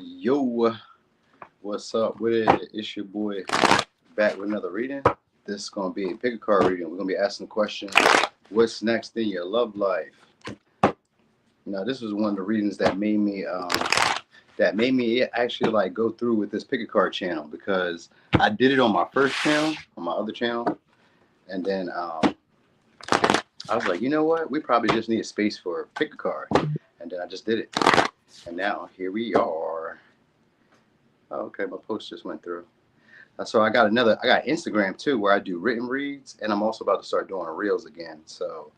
Yo, what's up with it? It's your boy back with another reading. This is gonna be a pick a card reading. We're gonna be asking the question, what's next in your love life? Now, this was one of the readings that made me actually like go through with this pick a card channel because I did it on my first channel, on my other channel, and then I was like, you know what? We probably just need a space for pick a card, and then I just did it, and now here we are. Oh, okay, my post just went through. So I got Instagram too, where I do written reads, and I'm also about to start doing reels again. So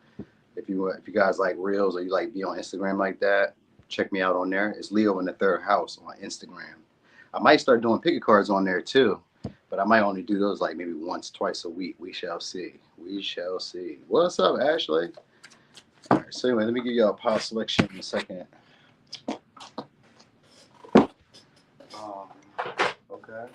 if you guys like reels or you like be on Instagram like that, check me out on there. It's Leo in the Third House on Instagram. I might start doing pick a cards on there too, but I might only do those like maybe once, twice a week. We shall see. We shall see. What's up, Ashley? All right. So anyway, let me give y'all a pile selection in a second. Okay.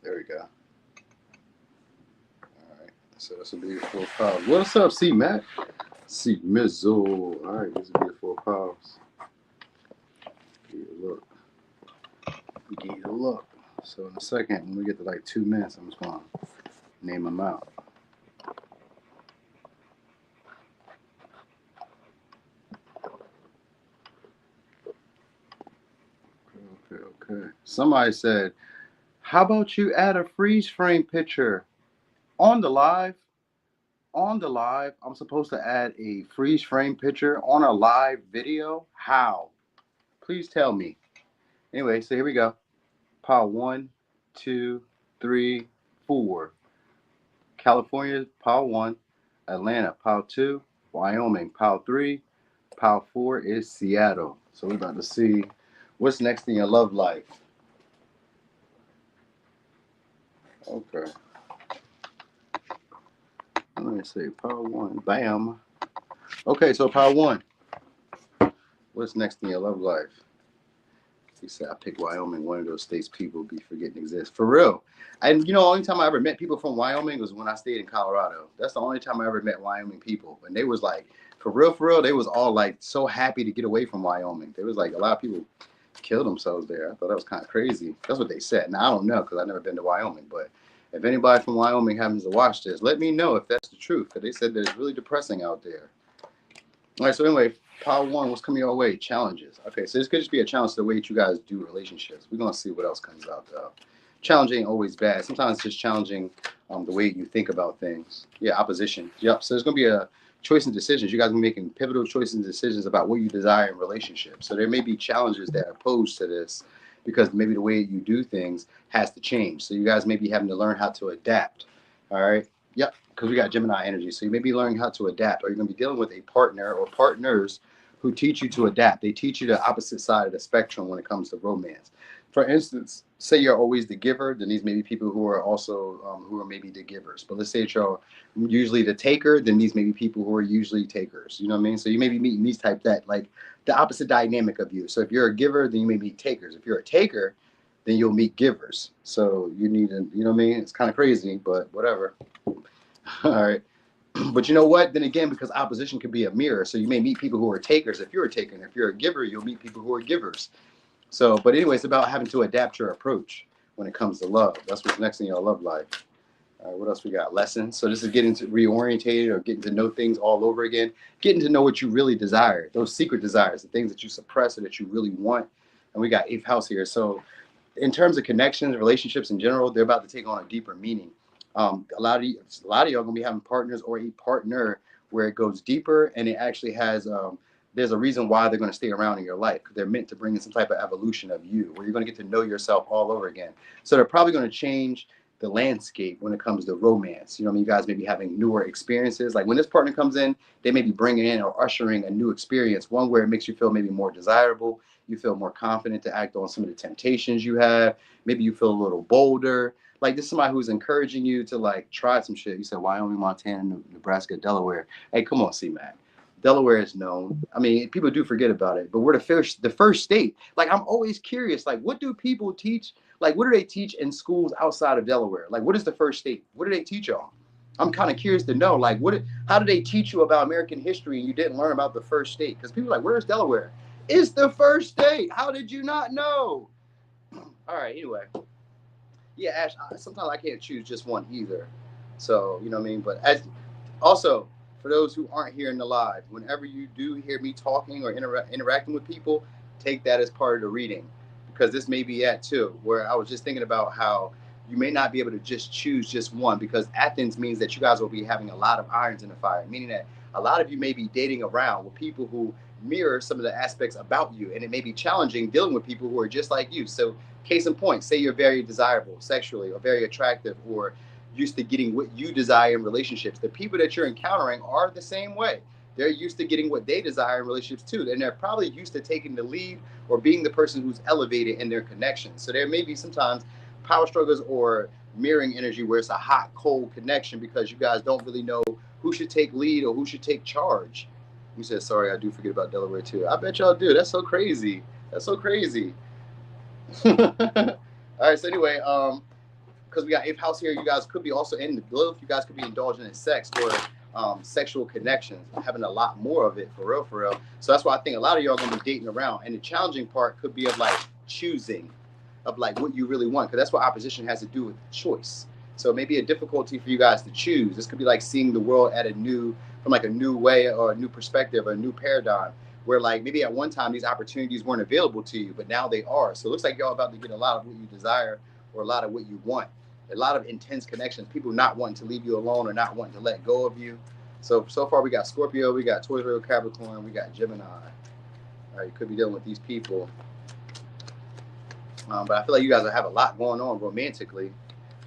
There we go. All right. So this will be the 4 piles. What's up, C Mac? C Mizzle. All right, this will be the 4 piles. Give you a look. Give you a look. So in a second, when we get to like 2 minutes, I'm just gonna name them out. Okay. Somebody said, how about you add a freeze frame picture on the live? On the live, I'm supposed to add a freeze frame picture on a live video? How? Please tell me. Anyway, so here we go. Pile 1, 2, 3, 4. California, pile 1. Atlanta, pile 2. Wyoming, pile 3. Pile 4 is Seattle. So we're about to see what's next in your love life. Okay. Let me see. Pile 1. Bam. Okay, so pile 1. What's next in your love life? He said, I picked Wyoming, one of those states people be forgetting exist. For real. And you know, the only time I ever met people from Wyoming was when I stayed in Colorado. That's the only time I ever met Wyoming people. And they was like, for real, they was all like so happy to get away from Wyoming. There was like a lot of people killed themselves there. I thought that was kind of crazy. That's what they said. Now, I don't know because I've never been to Wyoming. But if anybody from Wyoming happens to watch this, let me know if that's the truth. Because they said that it's really depressing out there. All right, so anyway, pile 1, what's coming your way? Challenges. Okay, so this could just be a challenge to the way that you guys do relationships. We're going to see what else comes out, though. Challenge ain't always bad. Sometimes it's just challenging the way you think about things. Yeah, opposition. Yep, so there's going to be a choice and decisions. You guys are making pivotal choices and decisions about what you desire in relationships. So there may be challenges that are posed to this because maybe the way you do things has to change. So you guys may be having to learn how to adapt. All right. Yep, because we got Gemini energy. So you may be learning how to adapt, or you're going to be dealing with a partner or partners who teach you to adapt. They teach you the opposite side of the spectrum when it comes to romance. For instance, say you're always the giver, then these may be people who are also who are maybe the givers. But let's say that you're usually the taker, then these may be people who are usually takers. You know what I mean? So you may be meeting these type that like the opposite dynamic of you. So if you're a giver, then you may meet takers. If you're a taker, then you'll meet givers. So you need to, you know what I mean? It's kind of crazy, but whatever. All right. But you know what? Then again, because opposition could be a mirror. So you may meet people who are takers if you're a taker. And if you're a giver, you'll meet people who are givers. So, but anyway, it's about having to adapt your approach when it comes to love. That's what's next in your love life. All right, what else we got? Lessons. So this is getting to reorientated or getting to know things all over again. Getting to know what you really desire. Those secret desires, the things that you suppress or that you really want. And we got 8th house here. So in terms of connections, relationships in general, they're about to take on a deeper meaning. A lot of y'all are gonna be having partners or a partner where it goes deeper and it actually has there's a reason why they're going to stay around in your life because they're meant to bring in some type of evolution of you where you're going to get to know yourself all over again. So they're probably going to change the landscape when it comes to romance. You know, I mean, you guys may be having newer experiences. Like when this partner comes in, they may be bringing in or ushering a new experience, one where it makes you feel maybe more desirable. You feel more confident to act on some of the temptations you have. Maybe you feel a little bolder. Like this is somebody who's encouraging you to like try some shit. You said Wyoming, Montana, Nebraska, Delaware. Hey, come on, C-Mac. Delaware is known. I mean, people do forget about it, but we're the first state. Like I'm always curious, like what do people teach Like, what do they teach in schools outside of Delaware? Like, what is the first state? What do they teach y'all? I'm kind of curious to know, like, how did they teach you about American history and you didn't learn about the first state? Because people are like, where's Delaware? It's the first state. How did you not know? All right, anyway. Yeah, Ash, sometimes I can't choose just one either. So, you know what I mean? But also, for those who aren't here in the live, whenever you do hear me talking or interacting with people, take that as part of the reading, because this may be at too, where I was just thinking about how you may not be able to just choose just one, because Athens means that you guys will be having a lot of irons in the fire, meaning that a lot of you may be dating around with people who mirror some of the aspects about you, and it may be challenging dealing with people who are just like you. So, case in point, say you're very desirable sexually or very attractive or used to getting what you desire in relationships. The people that you're encountering are the same way. They're used to getting what they desire in relationships too. And they're probably used to taking the lead or being the person who's elevated in their connections. So there may be sometimes power struggles or mirroring energy where it's a hot, cold connection because you guys don't really know who should take lead or who should take charge. You said, sorry, I do forget about Delaware too. I bet y'all do. That's so crazy. That's so crazy. All right. So anyway, because we got eighth house here, you guys could be also in the Lilith. You guys could be indulging in sex or sexual connections, having a lot more of it, for real, for real. So that's why I think a lot of y'all are gonna be dating around, and the challenging part could be of like choosing, of like what you really want, because that's what opposition has to do with choice. So maybe a difficulty for you guys to choose. This could be like seeing the world at from like a new way or a new perspective or a new paradigm, where like maybe at one time these opportunities weren't available to you, but now they are. So it looks like y'all about to get a lot of what you desire or a lot of what you want. A lot of intense connections, people not wanting to leave you alone or not wanting to let go of you. So far we got Scorpio, we got Taurus, Virgo, Capricorn, we got Gemini. All right, you could be dealing with these people. But I feel like you guys will have a lot going on romantically.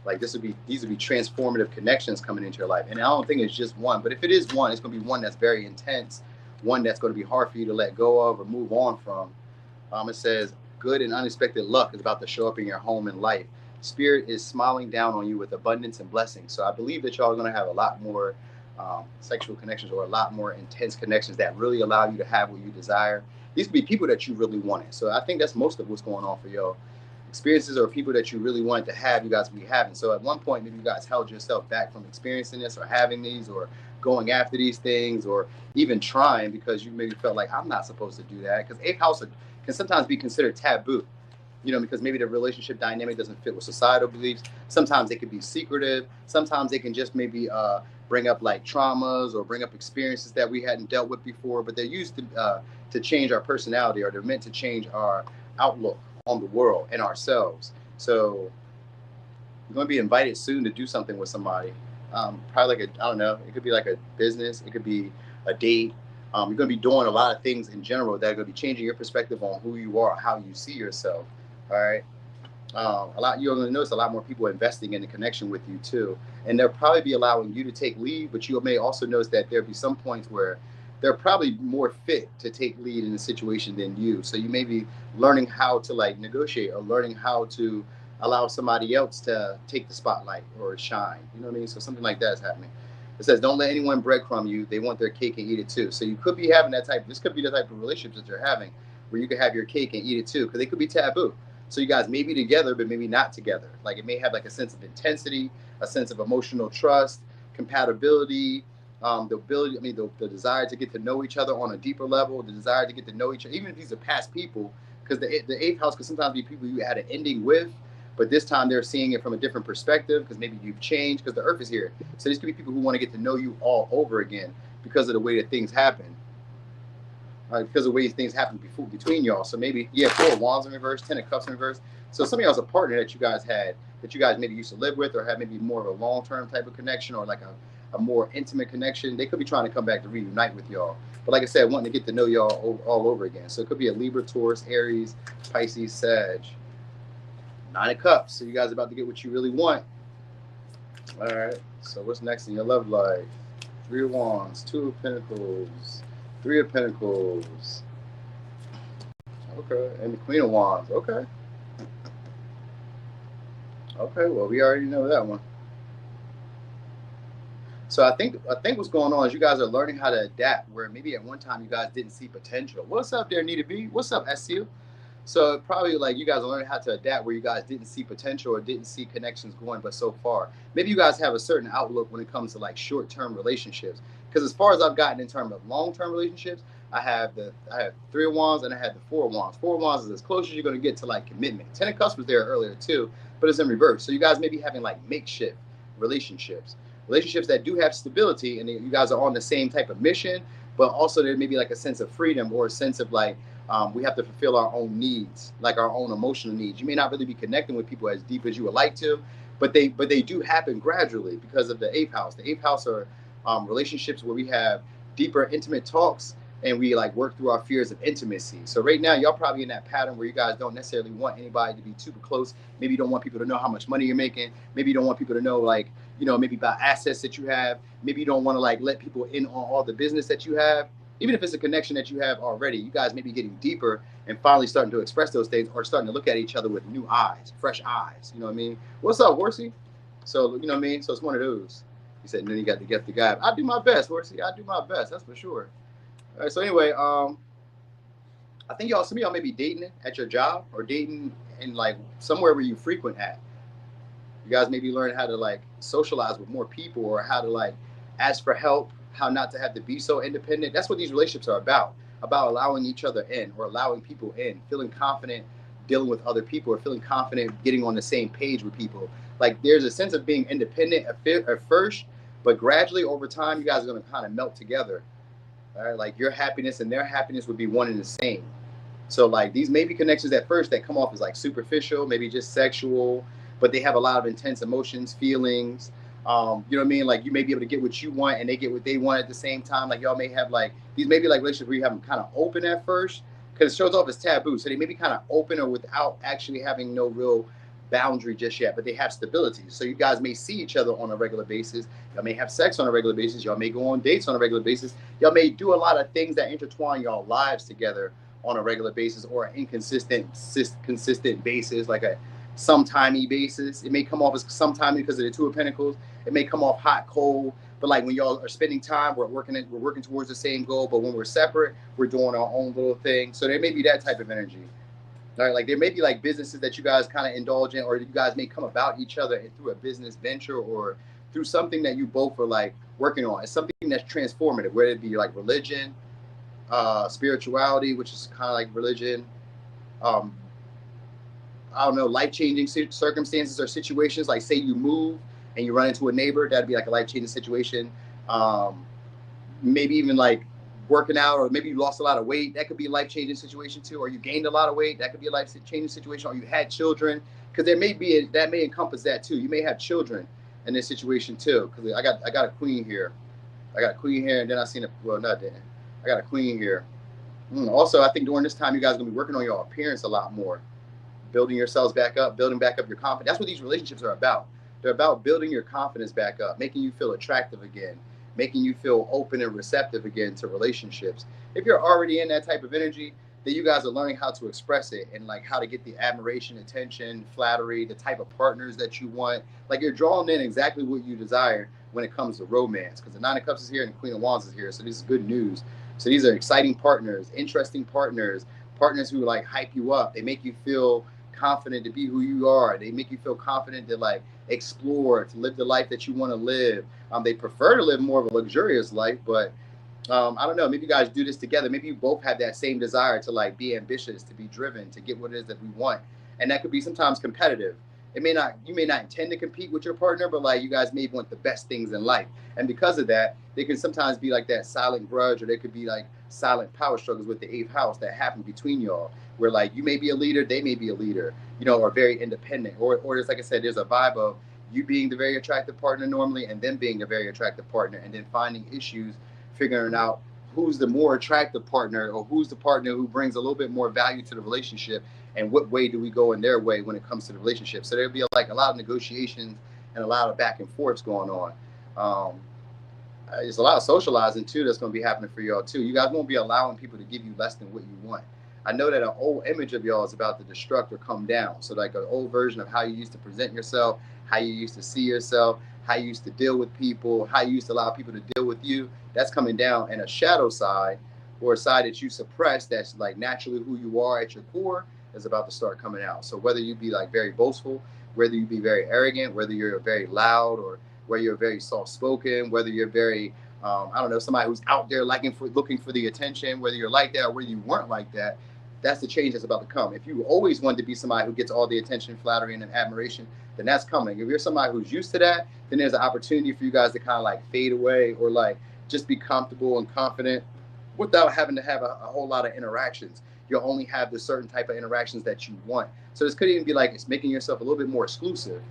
Like these would be transformative connections coming into your life. And I don't think it's just one, but if it is one, it's going to be one that's very intense, one that's going to be hard for you to let go of or move on from. It says, good and unexpected luck is about to show up in your home and life. Spirit is smiling down on you with abundance and blessings. So I believe that y'all are going to have a lot more sexual connections or a lot more intense connections that really allow you to have what you desire. These could be people that you really wanted. So I think that's most of what's going on for y'all. Experiences or people that you really wanted to have, you guys will be having. So at one point, maybe you guys held yourself back from experiencing this or having these or going after these things or even trying because you maybe felt like I'm not supposed to do that. Because eighth house can sometimes be considered taboo, because maybe the relationship dynamic doesn't fit with societal beliefs. Sometimes they could be secretive. Sometimes they can just maybe bring up like traumas or bring up experiences that we hadn't dealt with before, but they're used to change our personality, or they're meant to change our outlook on the world and ourselves. So you're going to be invited soon to do something with somebody. Probably like I don't know, it could be like a business, it could be a date. You're going to be doing a lot of things in general that are going to be changing your perspective on who you are, how you see yourself. All right. You're going to notice a lot more people investing in the connection with you too, and they'll probably be allowing you to take lead. But you may also notice that there'll be some points where they're probably more fit to take lead in a situation than you. So you may be learning how to like negotiate or learning how to allow somebody else to take the spotlight or shine. You know what I mean? So something like that is happening. It says, don't let anyone breadcrumb you. They want their cake and eat it too. So you could be having this could be the type of relationships that you're having where you can have your cake and eat it too, because they could be taboo. So you guys may be together, but maybe not together. Like it may have like a sense of intensity, a sense of emotional trust, compatibility, the ability, the desire to get to know each other on a deeper level, the desire to get to know each other, even if these are past people, because the eighth house could sometimes be people you had an ending with, but this time they're seeing it from a different perspective because maybe you've changed because the earth is here. So these could be people who want to get to know you all over again because of the way that things happen. Because of the way things happen between y'all. So maybe, Four of Wands in reverse, Ten of Cups in reverse. So some of y'all's a partner that you guys had, that you guys maybe used to live with or had maybe more of a long-term type of connection or like a more intimate connection. They could be trying to come back to reunite with y'all. But like I said, wanting to get to know y'all all over again. So it could be a Libra, Taurus, Aries, Pisces, Sag. Nine of Cups. So you guys are about to get what you really want. All right. So what's next in your love life? Three of Wands, Two of Pentacles, Three of Pentacles. Okay. And the Queen of Wands. Okay. Okay. Well, we already know that one. So I think what's going on is you guys are learning how to adapt where maybe at one time you guys didn't see potential. What's up there, Nita B? What's up, SCU? So probably like you guys are learning how to adapt where you guys didn't see potential or didn't see connections going, but so far. Maybe you guys have a certain outlook when it comes to like short-term relationships. Because as far as I've gotten in terms of long-term relationships, I have three of wands and I had the four of wands. Four of wands is as close as you're going to get to like commitment. Ten of cups was there earlier too, but it's in reverse. So you guys may be having like makeshift relationships, relationships that do have stability, and you guys are on the same type of mission, but also there may be like a sense of freedom or a sense of like we have to fulfill our own needs, like our own emotional needs. You may not really be connecting with people as deep as you would like to, but they do happen gradually because of the eighth house. The eighth house are relationships where we have deeper, intimate talks, and we like work through our fears of intimacy. So right now, y'all probably in that pattern where you guys don't necessarily want anybody to be too close. Maybe you don't want people to know how much money you're making. Maybe you don't want people to know like maybe about assets that you have. Maybe you don't want to like let people in on all the business that you have, even if it's a connection that you have already. You guys may be getting deeper and finally starting to express those things or starting to look at each other with new eyes, fresh eyes. You know what I mean? What's up, Horsey? So, you know what I mean? So it's one of those. He said, and then you got to get the guy. I do my best, Horsey. I do my best. That's for sure. All right. So anyway, I think some of y'all may be dating at your job or dating in like somewhere where you frequent at. You guys maybe learn how to like socialize with more people or how to like ask for help, how not to have to be so independent. That's what these relationships are about allowing each other in or allowing people in, feeling confident dealing with other people or feeling confident getting on the same page with people. Like there's a sense of being independent at first, but gradually over time, you guys are going to kind of melt together. All right. Like your happiness and their happiness would be one and the same. So like these maybe connections at first that come off as like superficial, maybe just sexual, but they have a lot of intense emotions, feelings. You know what I mean? Like you may be able to get what you want and they get what they want at the same time. Like y'all may have like these maybe like relationships where you have them kind of open at first because it shows off as taboo. So they may be kind of open or without actually having no real boundary just yet, but they have stability. So you guys may see each other on a regular basis. Y'all may have sex on a regular basis. Y'all may go on dates on a regular basis. Y'all may do a lot of things that intertwine y'all lives together on a regular basis or an consistent basis, like a sometimey basis. It may come off as sometimey because of the two of pentacles. It may come off hot, cold, but like when y'all are spending time, we're working towards the same goal. But when we're separate, we're doing our own little thing. So there may be that type of energy. All right, like there may be like businesses that you guys kind of indulge in, or you guys may come about each other through a business venture or through something that you both are like working on. It's something that's transformative, whether it be like religion, spirituality, which is kind of like religion. Um, I don't know, life-changing circumstances or situations. Like say you move and you run into a neighbor, that'd be like a life-changing situation. Um, Maybe even like working out, or maybe you lost a lot of weight. That could be a life-changing situation too. Or you gained a lot of weight. That could be a life-changing situation. Or you had children, because there may be that may encompass that too. You may have children in this situation too. Because I got a queen here. I got a queen here, and then I seen a not then. I got a queen here. Also, I think during this time, you guys are gonna be working on your appearance a lot more, building yourselves back up, building back up your confidence. That's what these relationships are about. They're about building your confidence back up, making you feel attractive again, making you feel open and receptive again to relationships. If you're already in that type of energy, then you guys are learning how to express it and like how to get the admiration, attention, flattery, the type of partners that you want. Like you're drawing in exactly what you desire when it comes to romance, because the Nine of Cups is here and the Queen of Wands is here. So this is good news. So these are exciting partners, interesting partners, partners who like hype you up. They make you feel confident to be who you are. They make you feel confident to like explore, to live the life that you want to live. They prefer to live more of a luxurious life, but I don't know. Maybe you guys do this together. Maybe you both have that same desire to like be ambitious, to be driven, to get what it is that we want, and that could be sometimes competitive. It may not. You may not intend to compete with your partner, but like you guys may want the best things in life, and because of that, there can sometimes be like that silent grudge, or there could be like silent power struggles with the eighth house that happen between y'all, where like you may be a leader, they may be a leader, or very independent, or just like I said, there's a vibe of you being the very attractive partner normally, and them being a very attractive partner, and then finding issues figuring out who's the more attractive partner or who's the partner who brings a little bit more value to the relationship, and what way do we go in their way when it comes to the relationship. So there'll be like a lot of negotiations and a lot of back and forths going on. There's a lot of socializing too that's going to be happening for y'all too. You guys won't be allowing people to give you less than what you want. I know that an old image of y'all is about to destruct or come down. So like an old version of how you used to present yourself, how you used to see yourself, how you used to deal with people, how you used to allow people to deal with you, that's coming down. And a shadow side, or a side that you suppress, that's like naturally who you are at your core, is about to start coming out. So whether you be like very boastful, whether you be very arrogant, whether you're very loud, or whether you're very soft spoken, whether you're very I don't know, somebody who's out there looking for the attention, whether you're like that or whether you weren't like that, that's the change that's about to come. If you always wanted to be somebody who gets all the attention, flattery, and admiration, then that's coming. If you're somebody who's used to that, then there's an opportunity for you guys to kind of like fade away, or like just be comfortable and confident without having to have a whole lot of interactions. You'll only have the certain type of interactions that you want. So this could even be like it's making yourself a little bit more exclusive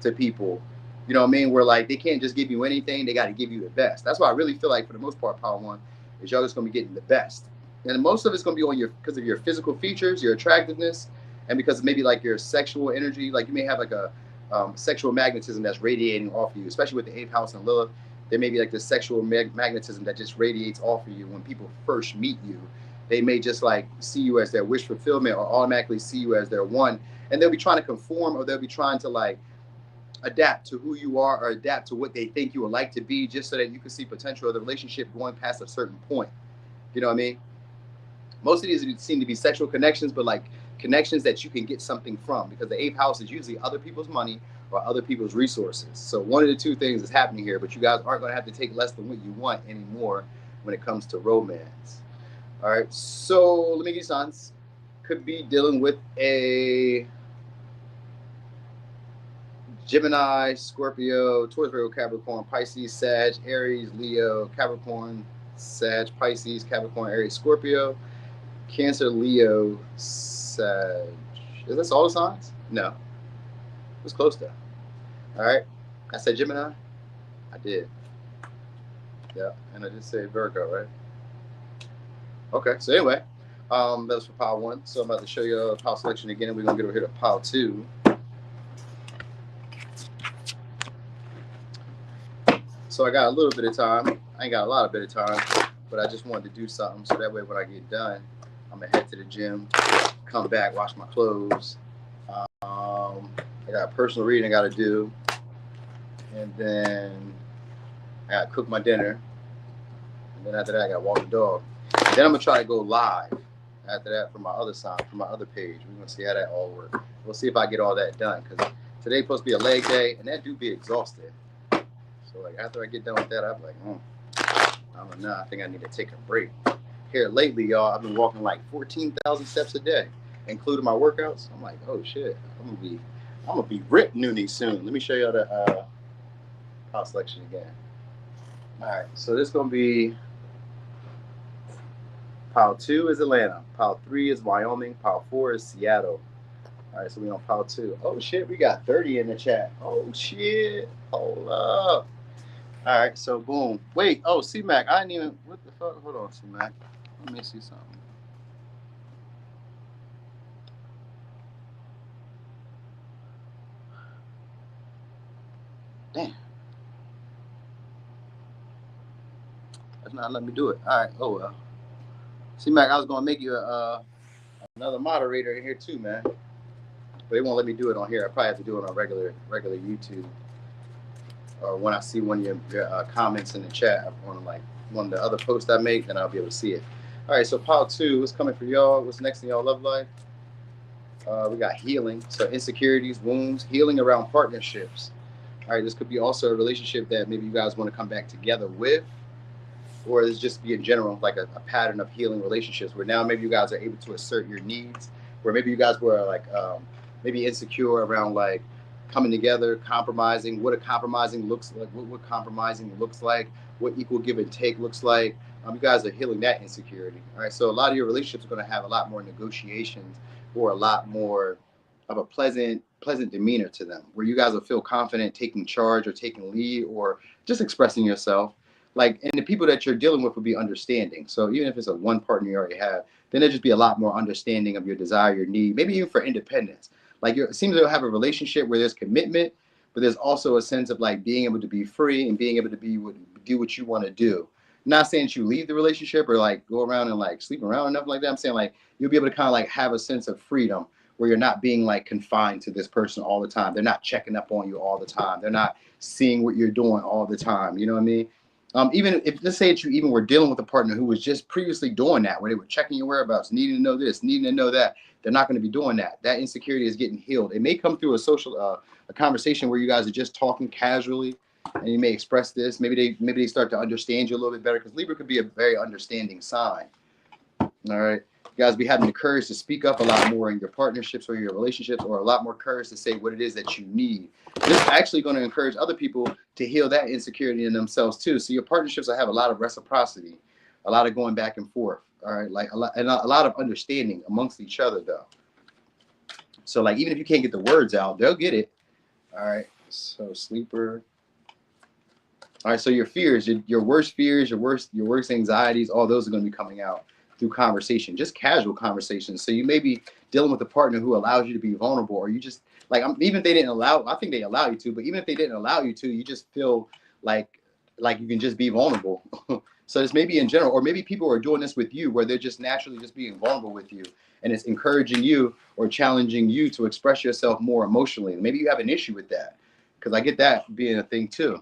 to people. You know what I mean? Where like they can't just give you anything, they got to give you the best. That's why I really feel like for the most part, Power One is y'all just gonna be getting the best, and most of it's gonna be on your because of your physical features, your attractiveness, and because maybe like your sexual energy. Like you may have like a sexual magnetism that's radiating off of you, especially with the eighth house and Lilith. There may be like this sexual magnetism that just radiates off of you when people first meet you. They may just like see you as their wish fulfillment, or automatically see you as their one, and they'll be trying to conform, or they'll be trying to like adapt to who you are, or adapt to what they think you would like to be, just so that you can see potential of the relationship going past a certain point. You know what I mean? Most of these seem to be sexual connections, but like connections that you can get something from, because the eighth house is usually other people's money or other people's resources. So one of the two things is happening here, but you guys aren't going to have to take less than what you want anymore when it comes to romance. All right, so let me give you signs. Could be dealing with a Gemini, Scorpio, Taurus, Virgo, Capricorn, Pisces, Sag, Aries, Leo, Capricorn, Sag, Pisces, Capricorn, Aries, Scorpio, Cancer, Leo, Sag. Is this all the signs? No. It was close though. All right. I said Gemini. I did. Yeah. And I did say Virgo, right? Okay. So anyway, that was for Power 1. So I'm about to show you a Power selection again, and we're going to get over here to Power 2. So I got a little bit of time. I ain't got a lot of bit of time, but I just wanted to do something so that way when I get done, I'm gonna head to the gym, come back, wash my clothes. I got a personal reading I gotta do, and then I gotta cook my dinner, and then after that I gotta walk the dog. And then I'm gonna try to go live after that from my other side, from my other page. We're gonna see how that all works. We'll see if I get all that done, because today's supposed to be a leg day, and that do be exhausted. So like after I get done with that, I'm like, I don't know. I think I need to take a break. Here lately, y'all, I've been walking like 14,000 steps a day, including my workouts. I'm like, oh shit, I'm gonna be ripped noonie soon. Let me show y'all the house selection again. All right, so this is gonna be Pile 2 is Atlanta, Pile 3 is Wyoming, Pile 4 is Seattle. All right, so we on Pile 2. Oh shit, we got 30 in the chat. Oh shit, hold up. All right, so boom. Wait, oh, C-Mac, I didn't even, what the fuck? Hold on, C-Mac. Let me see something. Damn. That's not letting me do it. All right, oh well. C-Mac, I was going to make you another moderator in here too, man. But they won't let me do it on here. I probably have to do it on regular YouTube. Or when I see one of your comments in the chat on like one of the other posts I make, then I'll be able to see it. All right, so Pile 2, what's coming for y'all? What's next in y'all love life? We got healing, so insecurities, wounds, healing around partnerships. All right, this could be also a relationship that maybe you guys want to come back together with, or it's just be in general like a pattern of healing relationships where now maybe you guys are able to assert your needs, where maybe you guys were like maybe insecure around like coming together, compromising, what compromising looks like, what equal give and take looks like. You guys are healing that insecurity. All right, so a lot of your relationships are going to have a lot more negotiations, or a lot more of a pleasant demeanor to them, where you guys will feel confident taking charge or taking lead or just expressing yourself. Like, and the people that you're dealing with will be understanding. So even if it's a one partner you already have, then there'll just be a lot more understanding of your desire, your need, maybe even for independence. Like it seems to have a relationship where there's commitment, but there's also a sense of like being able to be free and being able to do what you want to do. I'm not saying that you leave the relationship or like go around and like sleep around or nothing like that. I'm saying like you'll be able to kind of like have a sense of freedom where you're not being like confined to this person all the time. They're not checking up on you all the time. They're not seeing what you're doing all the time. You know what I mean? Even if, let's say that you even were dealing with a partner who was just previously doing that, where they were checking your whereabouts, needing to know this, needing to know that, they're not going to be doing that. That insecurity is getting healed. It may come through a social, a conversation where you guys are just talking casually, and you may express this. Maybe they start to understand you a little bit better, because Libra could be a very understanding sign. All right. You guys be having the courage to speak up a lot more in your partnerships or your relationships, or a lot more courage to say what it is that you need. This is actually going to encourage other people to heal that insecurity in themselves too. So your partnerships will have a lot of reciprocity, a lot of going back and forth. All right. Like a lot of understanding amongst each other though. So like, even if you can't get the words out, they'll get it. All right. So sleeper. All right. So your fears, your worst fears, your worst anxieties, all those are going to be coming out through conversation, just casual conversations. So you may be dealing with a partner who allows you to be vulnerable, or you just like, even if they didn't allow, I think they allow you to, but even if they didn't allow you to, you just feel like you can just be vulnerable. So this may be in general, or maybe people are doing this with you, where they're just naturally just being vulnerable with you, and it's encouraging you or challenging you to express yourself more emotionally. Maybe you have an issue with that, because I get that being a thing too.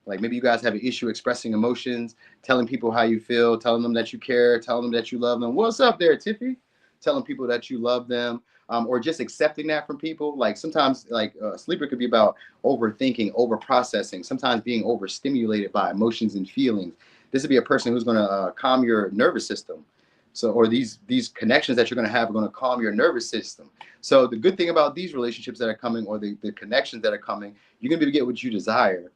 Like maybe you guys have an issue expressing emotions, telling people how you feel, telling them that you care, telling them that you love them. What's up there, Tiffy? Telling people that you love them, or just accepting that from people. Like sometimes, like sleeper could be about overthinking, over processing, sometimes being overstimulated by emotions and feelings. This would be a person who's going to calm your nervous system. So, or these connections that you're going to have are going to calm your nervous system. So the good thing about these relationships that are coming, or the connections that are coming, you're going to be able to get what you desire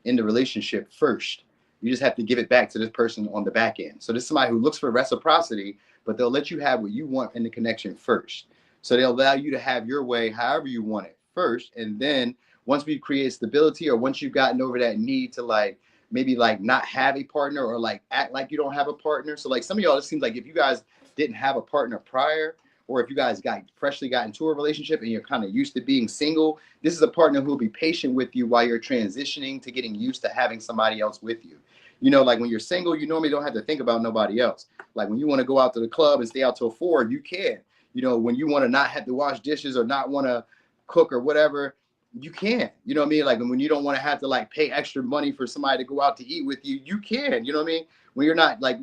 in the relationship first. You just have to give it back to this person on the back end. So this is somebody who looks for reciprocity, but they'll let you have what you want in the connection first. So they'll allow you to have your way however you want it first. And then once we create stability, or once you've gotten over that need to like maybe like not have a partner, or like act like you don't have a partner. So like some of y'all, it seems like if you guys didn't have a partner prior, or if you guys freshly got into a relationship and you're kind of used to being single, this is a partner who will be patient with you while you're transitioning to getting used to having somebody else with you. You know, like when you're single, you normally don't have to think about nobody else. Like when you want to go out to the club and stay out till 4, you can. You know, when you want to not have to wash dishes or not want to cook or whatever, you can. You know what I mean? Like when you don't want to have to like pay extra money for somebody to go out to eat with you, you can. You know what I mean? When you're not like,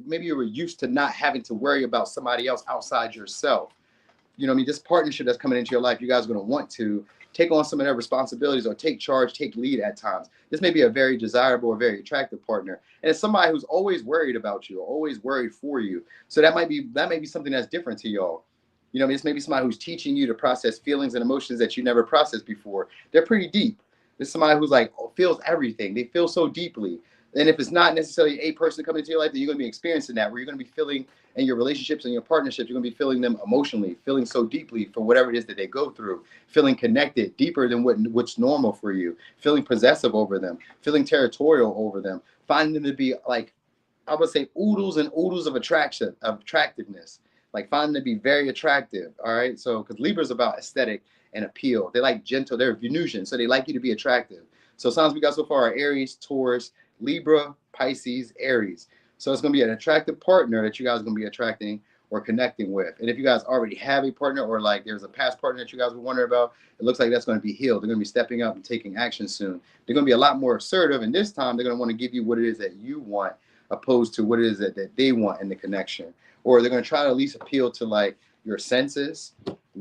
maybe you were used to not having to worry about somebody else outside yourself. You know what I mean? This partnership that's coming into your life, you guys are going to want to take on some of their responsibilities, or take charge, take lead at times. This may be a very desirable or very attractive partner. And it's somebody who's always worried about you, or always worried for you. So that might be something that's different to y'all. You know, this may be somebody who's teaching you to process feelings and emotions that you never processed before. They're pretty deep. There's somebody who's like feels everything. They feel so deeply. And if it's not necessarily a person coming into your life, then you're going to be experiencing that, where you're going to be feeling in your relationships and your partnerships, you're going to be feeling them emotionally, feeling so deeply for whatever it is that they go through, feeling connected deeper than what's normal for you, feeling possessive over them, feeling territorial over them, finding them to be like, I would say oodles and oodles of attractiveness, like finding them to be very attractive. All right. So, because Libra is about aesthetic and appeal. They like gentle, they're Venusian, so they like you to be attractive. So signs we got so far are Aries, Taurus, Libra, Pisces, Aries. So it's going to be an attractive partner that you guys are going to be attracting or connecting with. And if you guys already have a partner, or like there's a past partner that you guys were wondering about, it looks like that's going to be healed. They're going to be stepping up and taking action soon. They're going to be a lot more assertive, and this time they're going to want to give you what it is that you want, opposed to what it is that they want in the connection. Or they're going to try to at least appeal to like your senses.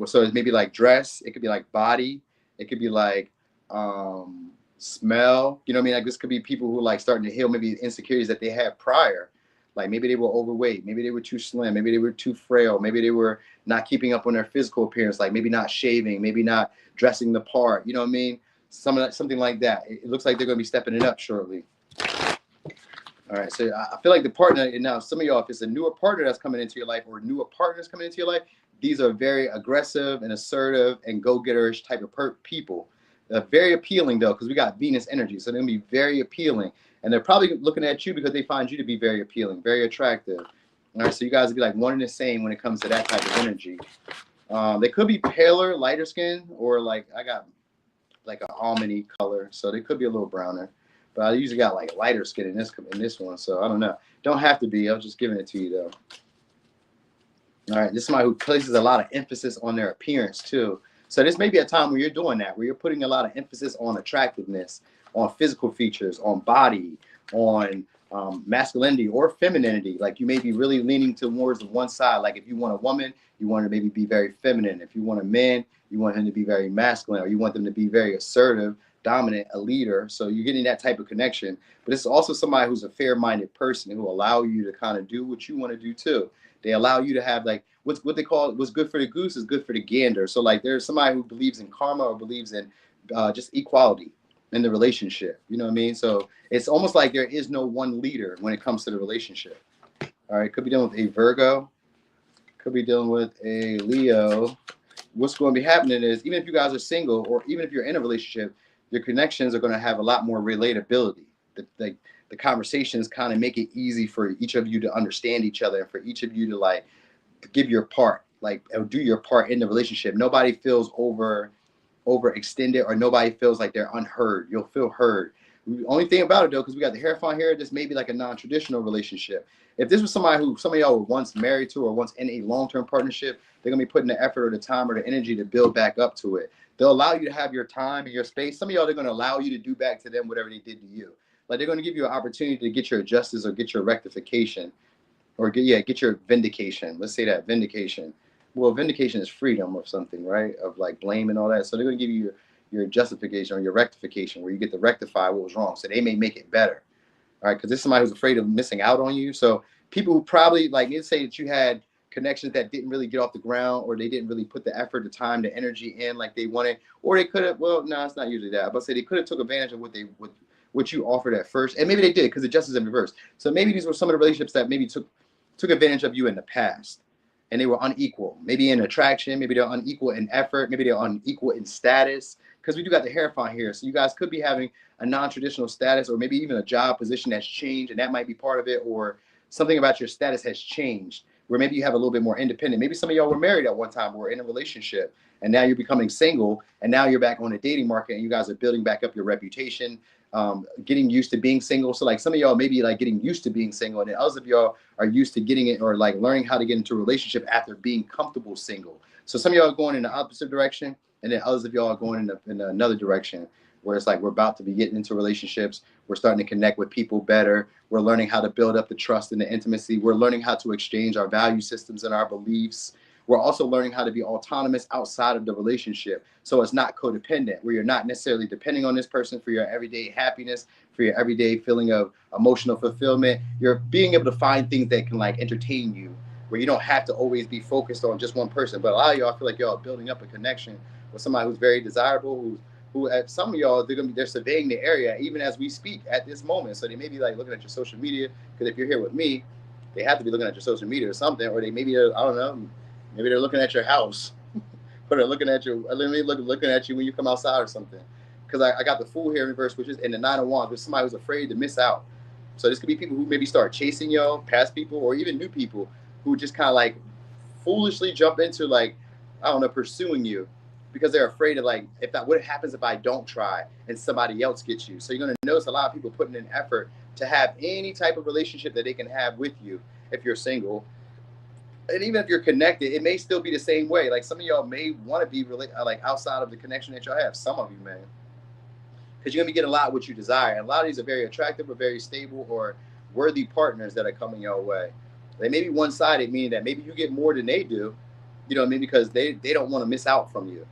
So it's maybe like dress, it could be like body, it could be like smell. You know what I mean? Like this could be people who are like starting to heal maybe insecurities that they had prior. Like maybe they were overweight, maybe they were too slim, maybe they were too frail, maybe they were not keeping up on their physical appearance, like maybe not shaving, maybe not dressing the part. You know what I mean? Something like that. It looks like they're going to be stepping it up shortly. All right, so I feel like the partner, and now some of y'all, if it's a newer partner that's coming into your life, or newer partners coming into your life, these are very aggressive and assertive and go-getterish type of people. Very appealing though, because we got Venus energy, so they're gonna be very appealing, and they're probably looking at you because they find you to be very appealing, very attractive. All right, so you guys will be like one and the same when it comes to that type of energy. They could be paler, lighter skin, or like I got like an almondy color, so they could be a little browner. But I usually got like lighter skin in this one, so I don't know. Don't have to be. I was just giving it to you though. All right, this is somebody who places a lot of emphasis on their appearance too. So this may be a time where you're doing that, where you're putting a lot of emphasis on attractiveness, on physical features, on body, on masculinity or femininity. Like you may be really leaning towards one side. Like if you want a woman, you want to maybe be very feminine. If you want a man, you want him to be very masculine, or you want them to be very assertive, dominant, a leader. So you're getting that type of connection. But it's also somebody who's a fair-minded person who allow you to kind of do what you want to do too. They allow you to have like what they call what's good for the goose is good for the gander. So like there's somebody who believes in karma or believes in just equality in the relationship. You know what I mean? So it's almost like there is no one leader when it comes to the relationship. All right, could be dealing with a Virgo, could be dealing with a Leo. What's going to be happening is even if you guys are single or even if you're in a relationship, your connections are going to have a lot more relatability. The conversations kind of make it easy for each of you to understand each other and for each of you to like give your part, like do your part in the relationship. Nobody feels overextended or nobody feels like they're unheard. You'll feel heard. The only thing about it though, because we got the Hierophant here, this may be like a non-traditional relationship. If this was somebody who some of y'all were once married to or once in a long-term partnership, they're gonna be putting the effort or the time or the energy to build back up to it. They'll allow you to have your time and your space. Some of y'all, they're gonna allow you to do back to them whatever they did to you. Like they're gonna give you an opportunity to get your justice or get your rectification or get your vindication. Let's say that vindication. Well, vindication is freedom of something, right? Of like blame and all that. So they're going to give you your justification or your rectification, where you get to rectify what was wrong. So they may make it better, all right? Because this is somebody who's afraid of missing out on you. So people who probably like, let's say that you had connections that didn't really get off the ground, or they didn't really put the effort, the time, the energy in like they wanted, or they could have. Well, no, it's not usually that. But say they could have took advantage of what you offered at first, and maybe they did because the justice is in reverse. So maybe these were some of the relationships that maybe took advantage of you in the past, and they were unequal, maybe in attraction, maybe they're unequal in effort, maybe they're unequal in status, because we do got the Hierophant here. So you guys could be having a non-traditional status, or maybe even a job position that's changed, and that might be part of it, or something about your status has changed, where maybe you have a little bit more independent. Maybe some of y'all were married at one time or in a relationship, and now you're becoming single, and now you're back on the dating market, and you guys are building back up your reputation, getting used to being single. So like some of y'all maybe like getting used to being single, and then others of y'all are used to getting it or like learning how to get into a relationship after being comfortable single. So some of y'all are going in the opposite direction, and then others of y'all are going in another direction where it's like we're about to be getting into relationships. We're starting to connect with people better. We're learning how to build up the trust and the intimacy. We're learning how to exchange our value systems and our beliefs. We're also learning how to be autonomous outside of the relationship. So it's not codependent, where you're not necessarily depending on this person for your everyday happiness, for your everyday feeling of emotional fulfillment. You're being able to find things that can like entertain you, where you don't have to always be focused on just one person. But a lot of y'all feel like y'all are building up a connection with somebody who's very desirable, who at some of y'all they're surveying the area even as we speak at this moment. So they may be like looking at your social media, because if you're here with me, they have to be looking at your social media or something, or they maybe I don't know, maybe they're looking at your house, or they're looking at you. Looking at you when you come outside or something. Because I got the Fool here in reverse, which is in the Nine of Wands. There's somebody who's afraid to miss out. So this could be people who maybe start chasing y'all, past people, or even new people who just kind of like foolishly jump into like, I don't know, pursuing you because they're afraid of like, if that what happens if I don't try and somebody else gets you. So you're gonna notice a lot of people putting in effort to have any type of relationship that they can have with you if you're single. And even if you're connected, it may still be the same way. Like some of y'all may want to be really like outside of the connection that y'all have. Some of you may, because you're gonna be getting a lot of what you desire. And a lot of these are very attractive or very stable or worthy partners that are coming your way. They may be one-sided, meaning that maybe you get more than they do. You know what I mean? Because they don't want to miss out from you.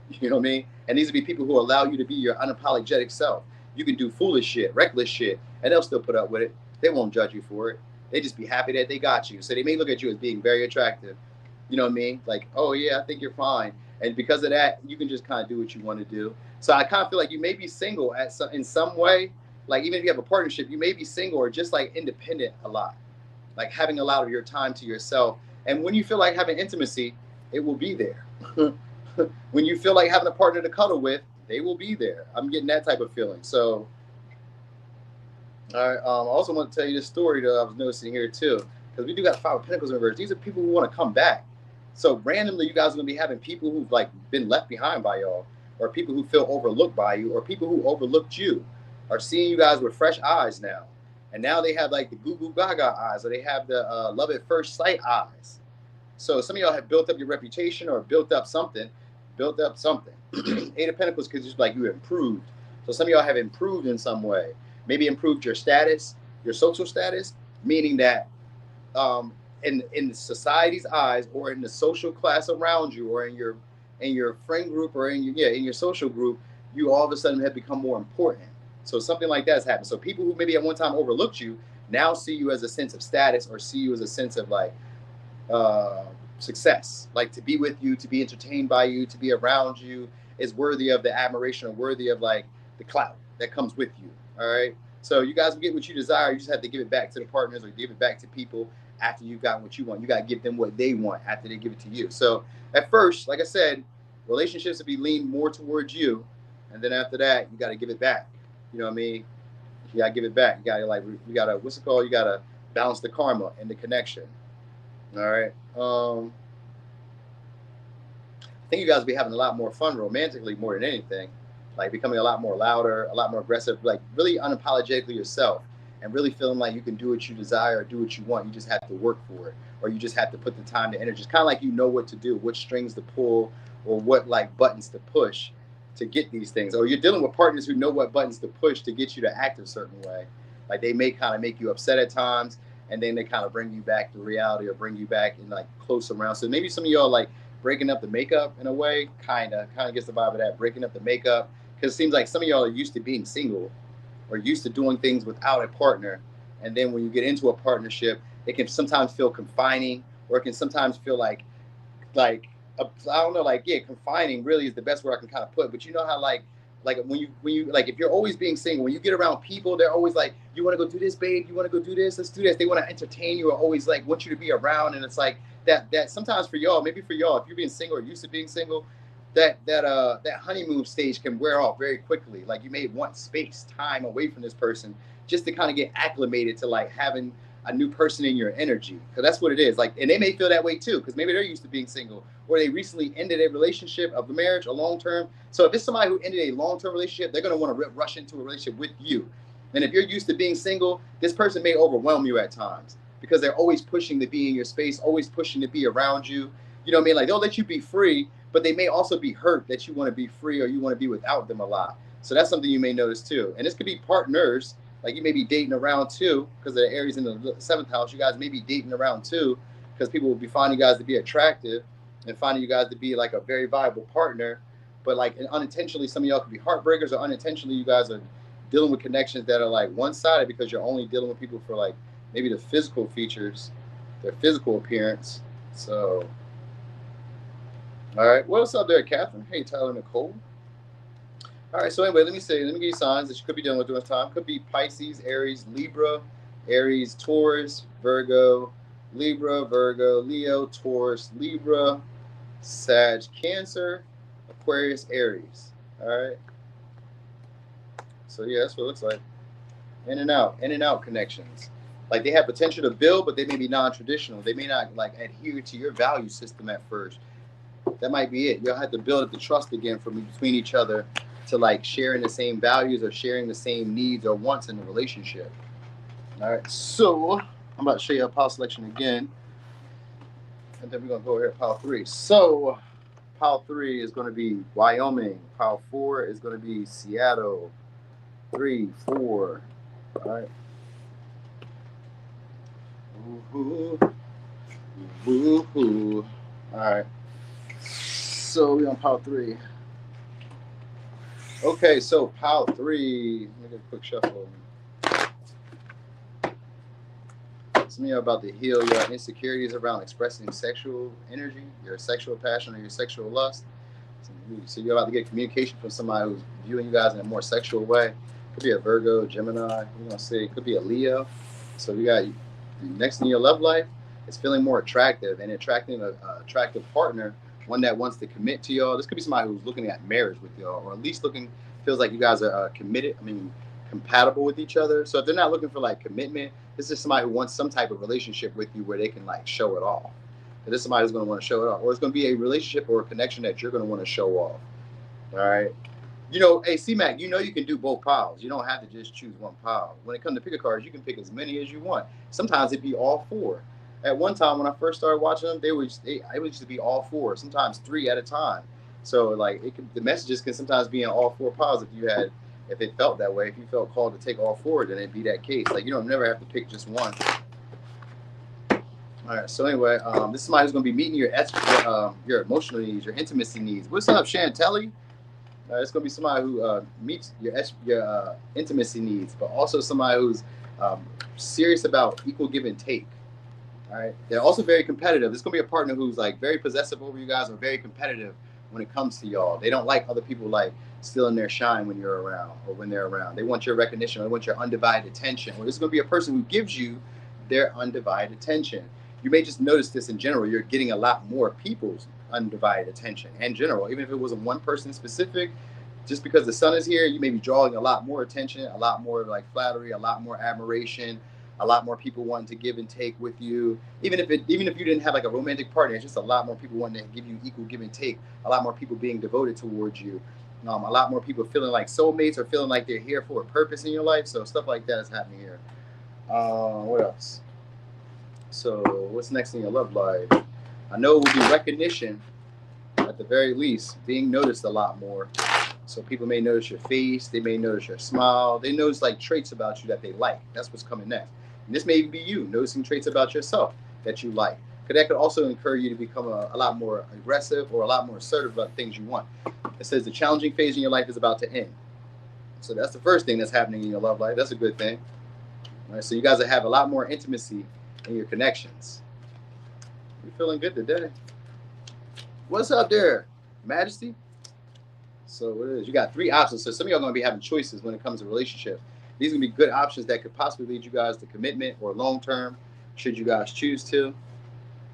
You know what I mean? And these would be people who allow you to be your unapologetic self. You can do foolish shit, reckless shit, and they'll still put up with it. They won't judge you for it. They just be happy that they got you. So they may look at you as being very attractive. You know what I mean? Like, oh yeah, I think you're fine. And because of that, you can just kind of do what you want to do. So I kind of feel like you may be single in some way. Like even if you have a partnership, you may be single or just like independent a lot. Like having a lot of your time to yourself. And when you feel like having intimacy, it will be there. When you feel like having a partner to cuddle with, they will be there. I'm getting that type of feeling. So, all right. I also want to tell you this story that I was noticing here too, because we do got Five of Pentacles in reverse. These are people who want to come back. So randomly, you guys are gonna be having people who've like been left behind by y'all, or people who feel overlooked by you, or people who overlooked you, are seeing you guys with fresh eyes now, and now they have like the goo goo gaga eyes, or they have the love at first sight eyes. So some of y'all have built up your reputation or built up something. Eight of Pentacles because it's like you improved. So some of y'all have improved in some way. maybe improved your status, your social status, meaning that um, in society's eyes or in the social class around you or in your friend group or in your in your social group, you all of a sudden have become more important. So something like that has happened. So people who maybe at one time overlooked you now see you as a sense of status or see you as a sense of like uh, success. Like to be with you, to be entertained by you, to be around you is worthy of the admiration or worthy of like the clout that comes with you. All right. So you guys will get what you desire. You just have to give it back to the partners or give it back to people after you got what you want. You got to give them what they want after they give it to you. So at first, like I said, relationships will be leaned more towards you, and then after that, you got to give it back. You know what I mean? You got to give it back. You got to like you got to what's it called? You got to balance the karma and the connection. All right. I think you guys will be having a lot more fun romantically more than anything. Like becoming a lot more louder, a lot more aggressive, like really unapologetically yourself and really feeling like you can do what you desire or do what you want. You just have to work for it or you just have to put the time, the energy. It's kind of like you know what to do, what strings to pull or what like buttons to push to get these things. Or you're dealing with partners who know what buttons to push to get you to act a certain way. Like they may kind of make you upset at times and then they kind of bring you back to reality or bring you back in like close around. So maybe some of y'all like breaking up the makeup in a way, kind of gets the vibe of that, breaking up the makeup. Because it seems like some of y'all are used to being single or used to doing things without a partner. And then when you get into a partnership, it can sometimes feel confining or it can sometimes feel like I don't know, like yeah, confining really is the best word I can kind of put. But you know how like when you like if you're always being single, when you get around people, they're always like, you want to go do this, babe? You want to go do this? Let's do this. They want to entertain you or always like want you to be around, and it's like that sometimes for y'all, maybe for y'all, if you're being single or used to being single, that honeymoon stage can wear off very quickly. Like you may want space, time away from this person just to kind of get acclimated to like having a new person in your energy, because that's what it is. Like, and they may feel that way too, because maybe they're used to being single, or they recently ended a relationship of a marriage, a long term. So if it's somebody who ended a long term relationship, they're gonna want to rush into a relationship with you. And if you're used to being single, this person may overwhelm you at times because they're always pushing to be in your space, always pushing to be around you. You know what I mean? Like they'll let you be free, but they may also be hurt that you want to be free or you want to be without them a lot. So that's something you may notice too. And this could be partners. Like you may be dating around too, because of the Aries in the seventh house. You guys may be dating around too, because people will be finding you guys to be attractive and finding you guys to be like a very viable partner. But like unintentionally, some of y'all could be heartbreakers, or unintentionally, you guys are dealing with connections that are like one sided because you're only dealing with people for like maybe the physical features, their physical appearance. So, all right, what's up there, Catherine? Hey, Tyler, Nicole. All right, so anyway, let me give you signs that you could be dealing with during this time. Could be Pisces, Aries, Libra, Aries, Taurus, Virgo, Libra, Virgo, Leo, Taurus, Libra, Sag, Cancer, Aquarius, Aries. All right. So yeah, that's what it looks like. In and out connections. Like they have potential to build, but they may be non-traditional. They may not like adhere to your value system at first. That might be it. You'll have to build up the trust again from between each other to like sharing the same values or sharing the same needs or wants in the relationship. All right, so I'm about to show you a pile selection again, and then we're gonna go here at pile 3. So pile 3 is going to be Wyoming. Pile 4 is going to be Seattle. 3, 4. All right. Woo-hoo. Woo-hoo. All right. So we're on pile 3. Okay, so pile 3. Let me get a quick shuffle. Some of you are about to heal your insecurities around expressing sexual energy, your sexual passion, or your sexual lust. So you're about to get communication from somebody who's viewing you guys in a more sexual way. Could be a Virgo, Gemini. We're gonna say it could be a Leo. So you got next in your love life is feeling more attractive and attracting an attractive partner, one that wants to commit to y'all. This could be somebody who's looking at marriage with y'all, or at least feels like you guys are committed. Compatible with each other. So if they're not looking for like commitment, this is somebody who wants some type of relationship with you where they can like show it off. And this is somebody who's going to want to show it off, or it's going to be a relationship or a connection that you're going to want to show off. All right. You know, hey, C-Mac, you know you can do both piles. You don't have to just choose one pile. When it comes to pick a cards, you can pick as many as you want. Sometimes it'd be all 4. At one time when I first started watching them, it would used to be all 4, sometimes 3 at a time. So like the messages can sometimes be in all 4 piles if you had if it felt that way. If you felt called to take all four, then it'd be that case. Like, you don't never have to pick just one. All right. So anyway, this is somebody who's going to be meeting your emotional needs, your intimacy needs. What's up, Chantelli? It's going to be somebody who meets your intimacy needs, but also somebody who's serious about equal give and take. All right. They're also very competitive. This is going to be a partner who's like very possessive over you guys, or very competitive when it comes to y'all. They don't like other people like stealing their shine when you're around or when they're around. They want your recognition. They want your undivided attention. Well, this is going to be a person who gives you their undivided attention. You may just notice this in general. You're getting a lot more people's undivided attention in general, even if it wasn't one person specific. Just because the sun is here, you may be drawing a lot more attention, a lot more like flattery, a lot more admiration, a lot more people wanting to give and take with you. Even if you didn't have like a romantic partner, it's just a lot more people wanting to give you equal give and take. A lot more people being devoted towards you. A lot more people feeling like soulmates, or feeling like they're here for a purpose in your life. So stuff like that is happening here. What else? So what's next in your love life? I know it will be recognition, at the very least, being noticed a lot more. So people may notice your face, they may notice your smile, they notice like traits about you that they like. That's what's coming next. And this may be you noticing traits about yourself that you like. Because that could also encourage you to become a lot more aggressive or a lot more assertive about things you want. It says the challenging phase in your life is about to end. So that's the first thing that's happening in your love life. That's a good thing. All right, so you guys will have a lot more intimacy in your connections. You're feeling good today. What's up there, Majesty? So what it is, you got three options. So some of y'all are going to be having choices when it comes to relationships. These are going to be good options that could possibly lead you guys to commitment or long term, should you guys choose to.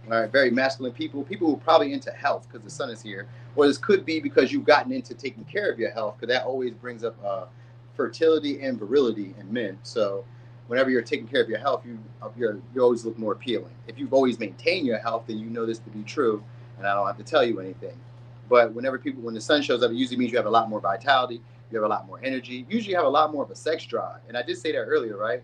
All right, very masculine people who are probably into health because the sun is here. Or this could be because you've gotten into taking care of your health, because that always brings up fertility and virility in men. So whenever you're taking care of your health, you always look more appealing. If you've always maintained your health, then you know this to be true, and I don't have to tell you anything. But when the sun shows up, it usually means you have a lot more vitality, you have a lot more energy, usually you have a lot more of a sex drive. And I did say that earlier, right?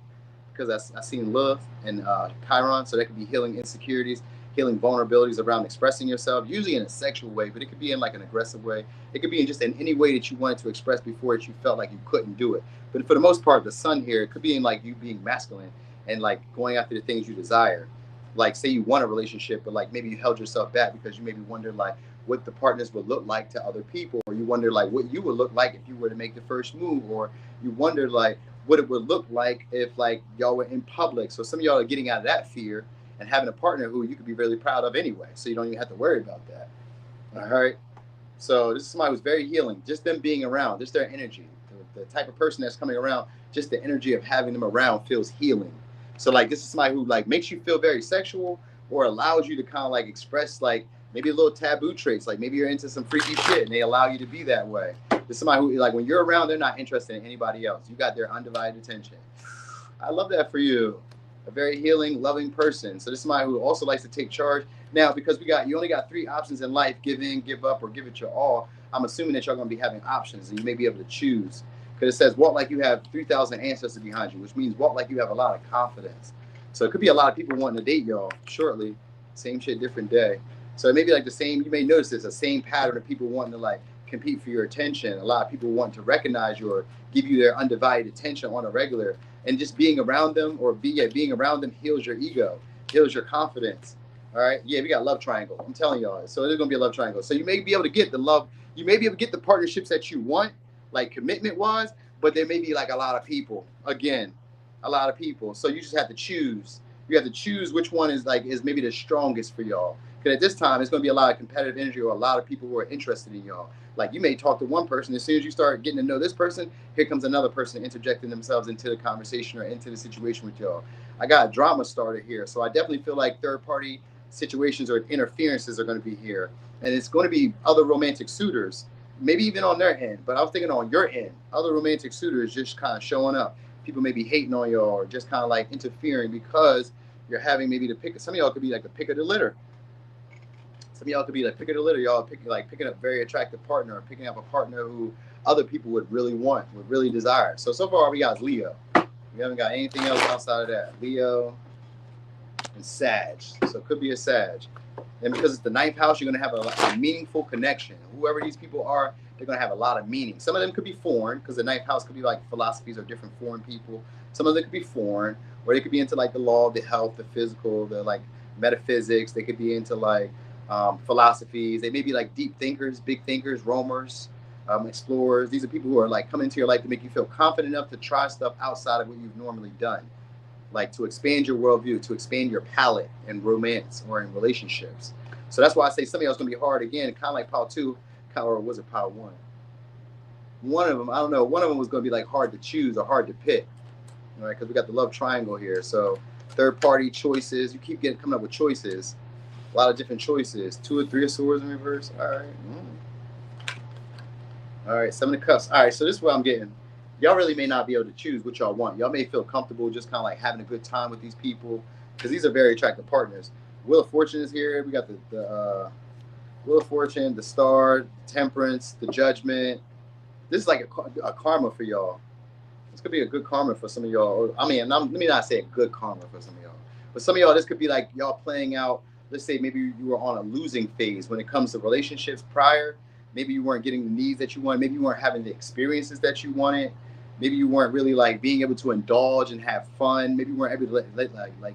Because I seen Lilith and Chiron, so that could be healing insecurities, healing vulnerabilities around expressing yourself, usually in a sexual way, but it could be in like an aggressive way. It could be in just in any way that you wanted to express before that you felt like you couldn't do it. But for the most part, the sun here, it could be in like you being masculine and like going after the things you desire. Like say you want a relationship, but like maybe you held yourself back because you maybe wondered like what the partners would look like to other people, or you wonder like what you would look like if you were to make the first move, or you wondered like what it would look like if like y'all were in public. So some of y'all are getting out of that fear and having a partner who you could be really proud of anyway, so you don't even have to worry about that. All right. So this is somebody who's very healing. Just them being around, just their energy, the type of person that's coming around, just the energy of having them around feels healing. So like this is somebody who like makes you feel very sexual, or allows you to kind of like express like maybe a little taboo traits, like maybe you're into some freaky shit and they allow you to be that way. This is somebody who like when you're around, they're not interested in anybody else. You got their undivided attention. I love that for you. A very healing, loving person. So this is somebody who also likes to take charge. Now, because you only got three options in life: give in, give up, or give it your all. I'm assuming that you're going to be having options, and you may be able to choose. Because it says walk like you have 3,000 ancestors behind you, which means walk like you have a lot of confidence. So it could be a lot of people wanting to date y'all shortly. Same shit, different day. So it may be like the same. You may notice there's a same pattern of people wanting to like compete for your attention. A lot of people want to recognize you or give you their undivided attention on a regular. And just being around them being around them heals your ego, heals your confidence. All right. Yeah, we got love triangle. I'm telling y'all. So there's going to be a love triangle. So you may be able to get the love. You may be able to get the partnerships that you want, like commitment wise, but there may be like a lot of people. Again, a lot of people. So you just have to choose. You have to choose which one is maybe the strongest for y'all. Because at this time, it's going to be a lot of competitive energy or a lot of people who are interested in y'all. Like you may talk to one person, as soon as you start getting to know this person, here comes another person interjecting themselves into the conversation or into the situation with y'all. I got drama started here, so I definitely feel like third-party situations or interferences are going to be here. And it's going to be other romantic suitors, maybe even on their end, but I was thinking on your end, other romantic suitors just kind of showing up. People may be hating on y'all or just kind of like interfering because you're having maybe the pick. Some of y'all could be like the pick of the litter. Some of y'all could be like picking a litter. Y'all picking up a very attractive partner, or picking up a partner who other people would really want, would really desire. So far we got Leo. We haven't got anything else outside of that. Leo and Sag. So it could be a Sag. And because it's the ninth house, you're going to have a meaningful connection. Whoever these people are, they're going to have a lot of meaning. Some of them could be foreign, because the ninth house could be like philosophies or different foreign people. Some of them could be foreign, or they could be into like the law, the health, the physical, the like metaphysics. They could be into like philosophies. They may be like deep thinkers, big thinkers, roamers, explorers. These are people who are like coming into your life to make you feel confident enough to try stuff outside of what you've normally done, like to expand your worldview, to expand your palette in romance or in relationships. So that's why I say some of y'all is going to be hard again, kind of like Power 2, or was it Power 1? One of them, I don't know, one of them was going to be like hard to choose or hard to pick, right? Because we got the love triangle here. So third party choices, you keep coming up with choices, a lot of different choices. 2 or 3 of swords in reverse. All right. All right, 7 of cups. All right, so this is what I'm getting. Y'all really may not be able to choose what y'all want. Y'all may feel comfortable just kind of like having a good time with these people, because these are very attractive partners. Wheel of Fortune is here. We got the Wheel of Fortune, the Star, Temperance, the Judgment. This is like a karma for y'all. This could be a good karma for some of y'all. I mean, let me not say a good karma for some of y'all, but some of y'all, this could be like y'all playing out. Let's say maybe you were on a losing phase when it comes to relationships prior. Maybe you weren't getting the needs that you wanted. Maybe you weren't having the experiences that you wanted. Maybe you weren't really like being able to indulge and have fun. Maybe you weren't able to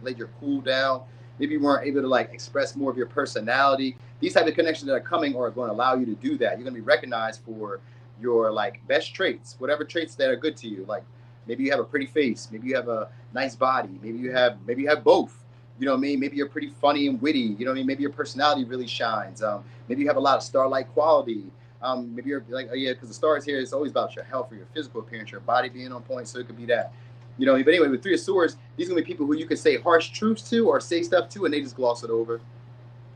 let your cool down. Maybe you weren't able to like express more of your personality. These type of connections that are coming are going to allow you to do that. You're going to be recognized for your like best traits, whatever traits that are good to you. Like maybe you have a pretty face. Maybe you have a nice body. Maybe you have both. You know what I mean? Maybe you're pretty funny and witty. You know what I mean? Maybe your personality really shines. Maybe you have a lot of star-like quality. Maybe you're like, oh yeah, because the stars here is always about your health or your physical appearance, your body being on point. So it could be that. You know, but anyway, with 3 of Swords, these are going to be people who you can say harsh truths to or say stuff to, and they just gloss it over.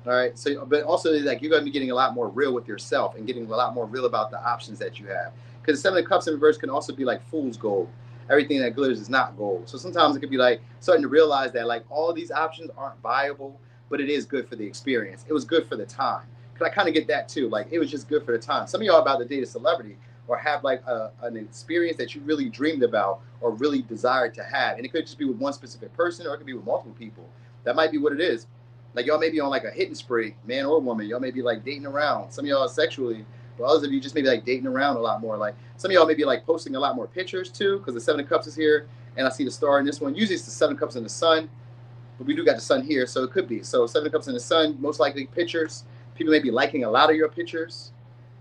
All right. So, but also like you're going to be getting a lot more real with yourself and getting a lot more real about the options that you have. Because the 7 of Cups in reverse can also be like fool's gold. Everything that glitters is not gold. So sometimes it could be like starting to realize that like all these options aren't viable, but it is good for the experience. It was good for the time. Because I kind of get that too. Like it was just good for the time. Some of y'all about to date a celebrity or have like an experience that you really dreamed about or really desired to have. And it could just be with one specific person, or it could be with multiple people. That might be what it is. Like y'all may be on like a hitting spree, man or woman. Y'all may be like dating around. Some of y'all sexually, but others of you just maybe like dating around a lot more. Like some of y'all may be like posting a lot more pictures too, because the 7 of Cups is here, and I see the star in this one. Usually it's the 7 of Cups and the sun, but we do got the sun here, so it could be. So 7 of Cups and the sun, most likely pictures. People may be liking a lot of your pictures.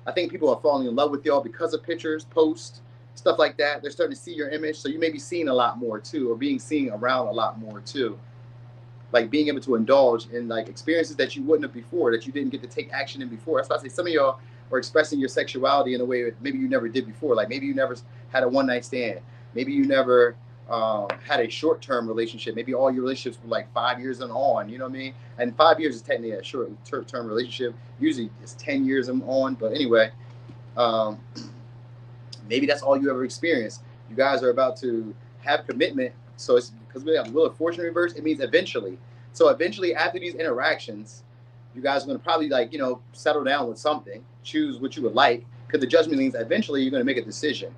I think people are falling in love with y'all because of pictures, posts, stuff like that. They're starting to see your image, so you may be seeing a lot more too, or being seen around a lot more too. Like being able to indulge in like experiences that you wouldn't have before, that you didn't get to take action in before. That's why I say some of y'all are expressing your sexuality in a way that maybe you never did before. Like maybe you never had a one-night stand. Maybe you never had a short-term relationship. Maybe all your relationships were like 5 years and on. You know what I mean? And 5 years is technically a short-term relationship. Usually it's 10 years and on. But anyway, maybe that's all you ever experienced. You guys are about to have commitment. So it's because we have Wheel of Fortune reverse. It means eventually. So eventually, after these interactions, you guys are going to probably like, you know, settle down with something, choose what you would like. Because the Judgment means eventually you're going to make a decision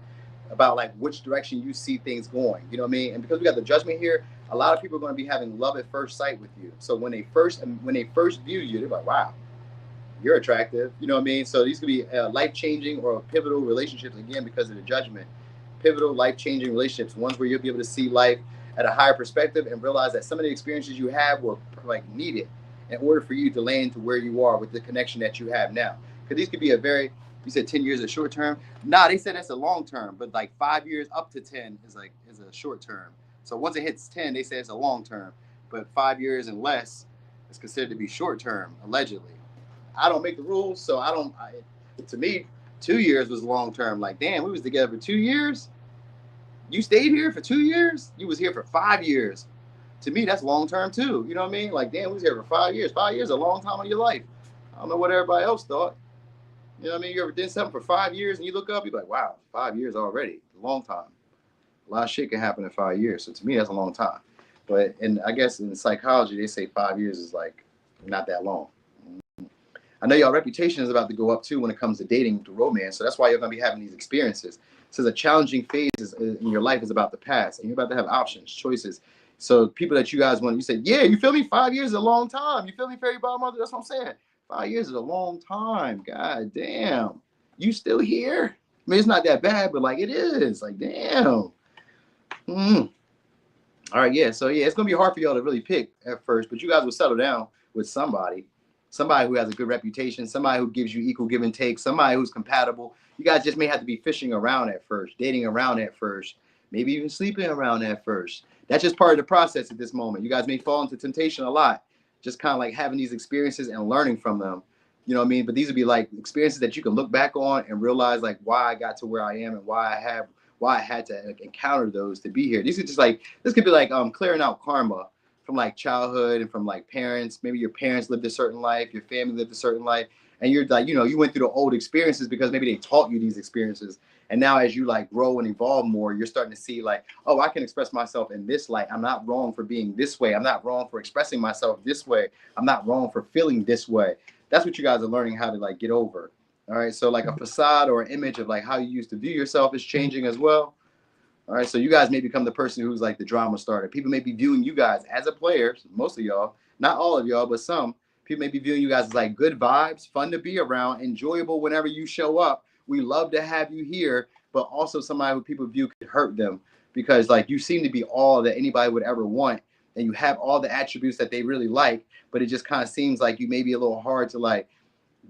about like which direction you see things going. You know what I mean? And because we got the Judgment here, a lot of people are going to be having love at first sight with you. So when they first view you, they're like, wow, you're attractive. You know what I mean? So these could be life-changing or pivotal relationships, again, because of the Judgment. Pivotal, life-changing relationships, ones where you'll be able to see life at a higher perspective and realize that some of the experiences you have were like needed in order for you to land to where you are with the connection that you have now. Because these could be you said 10 years is short term. Nah, they said that's a long term, but like 5 years up to 10 is a short term. So once it hits 10, they say it's a long term, but 5 years and less is considered to be short term, allegedly. I don't make the rules, so to me, 2 years was long term. Like, damn, we was together for 2 years. You stayed here for 2 years. You was here for 5 years. To me, that's long term too. You know what I mean? Like, damn, we was here for 5 years. 5 years is a long time of your life. I don't know what everybody else thought. You know what I mean? You ever did something for 5 years and you look up, you're like, wow, 5 years already. A long time. A lot of shit can happen in 5 years. So to me, that's a long time. But I guess in psychology, they say 5 years is like not that long. I know y'all reputation is about to go up too when it comes to dating, to romance. So that's why you're going to be having these experiences. So the challenging phase in your life is about to pass, and you're about to have options, choices. So people that you guys want, you say, yeah, you feel me? 5 years is a long time. You feel me, Fairy Godmother? That's what I'm saying. 5 years is a long time. God damn. You still here? I mean, it's not that bad, but like it is. Like, damn. Mm. All right, yeah. So yeah, it's gonna be hard for y'all to really pick at first, but you guys will settle down with somebody who has a good reputation, somebody who gives you equal give and take, somebody who's compatible. You guys just may have to be fishing around at first, dating around at first, maybe even sleeping around at first. That's just part of the process at this moment. You guys may fall into temptation a lot, just kind of like having these experiences and learning from them. You know what I mean? But these would be like experiences that you can look back on and realize like why I got to where I am and why I had to like, encounter those to be here. These are just like this could be like clearing out karma from like childhood and from like parents. Maybe your parents lived a certain life, your family lived a certain life, and you're like, you went through the old experiences because maybe they taught you these experiences. And now as you like grow and evolve more, you're starting to see like, oh, I can express myself in this light. I'm not wrong for being this way. I'm not wrong for expressing myself this way. I'm not wrong for feeling this way. That's what you guys are learning how to like get over. All right. So like a facade or an image of like how you used to view yourself is changing as well. All right, so you guys may become the person who's like the drama starter. People may be viewing you guys as a player, most of y'all, not all of y'all, but some people may be viewing you guys as like good vibes, fun to be around, enjoyable whenever you show up. We love to have you here, but also somebody who people view could hurt them because like you seem to be all that anybody would ever want, and you have all the attributes that they really like, but it just kind of seems like you may be a little hard to like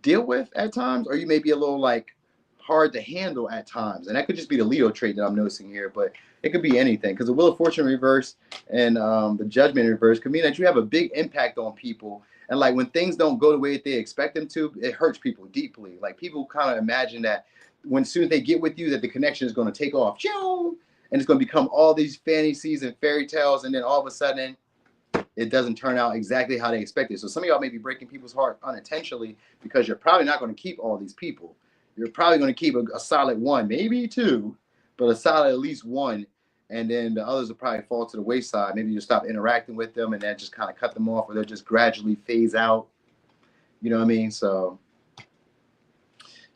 deal with at times, or you may be a little like hard to handle at times. And that could just be the Leo trait that I'm noticing here, but it could be anything because the Wheel of Fortune reverse and the Judgment reverse could mean that you have a big impact on people. And like when things don't go the way that they expect them to, it hurts people deeply. Like people kind of imagine that when soon as they get with you, that the connection is going to take off. And it's going to become all these fantasies and fairy tales. And then all of a sudden, it doesn't turn out exactly how they expected. So some of y'all may be breaking people's heart unintentionally because you're probably not going to keep all these people. You're probably going to keep a solid one, maybe two, but a solid at least one. And then the others will probably fall to the wayside. Maybe you stop interacting with them and then just kind of cut them off, or they'll just gradually phase out. You know what I mean? So,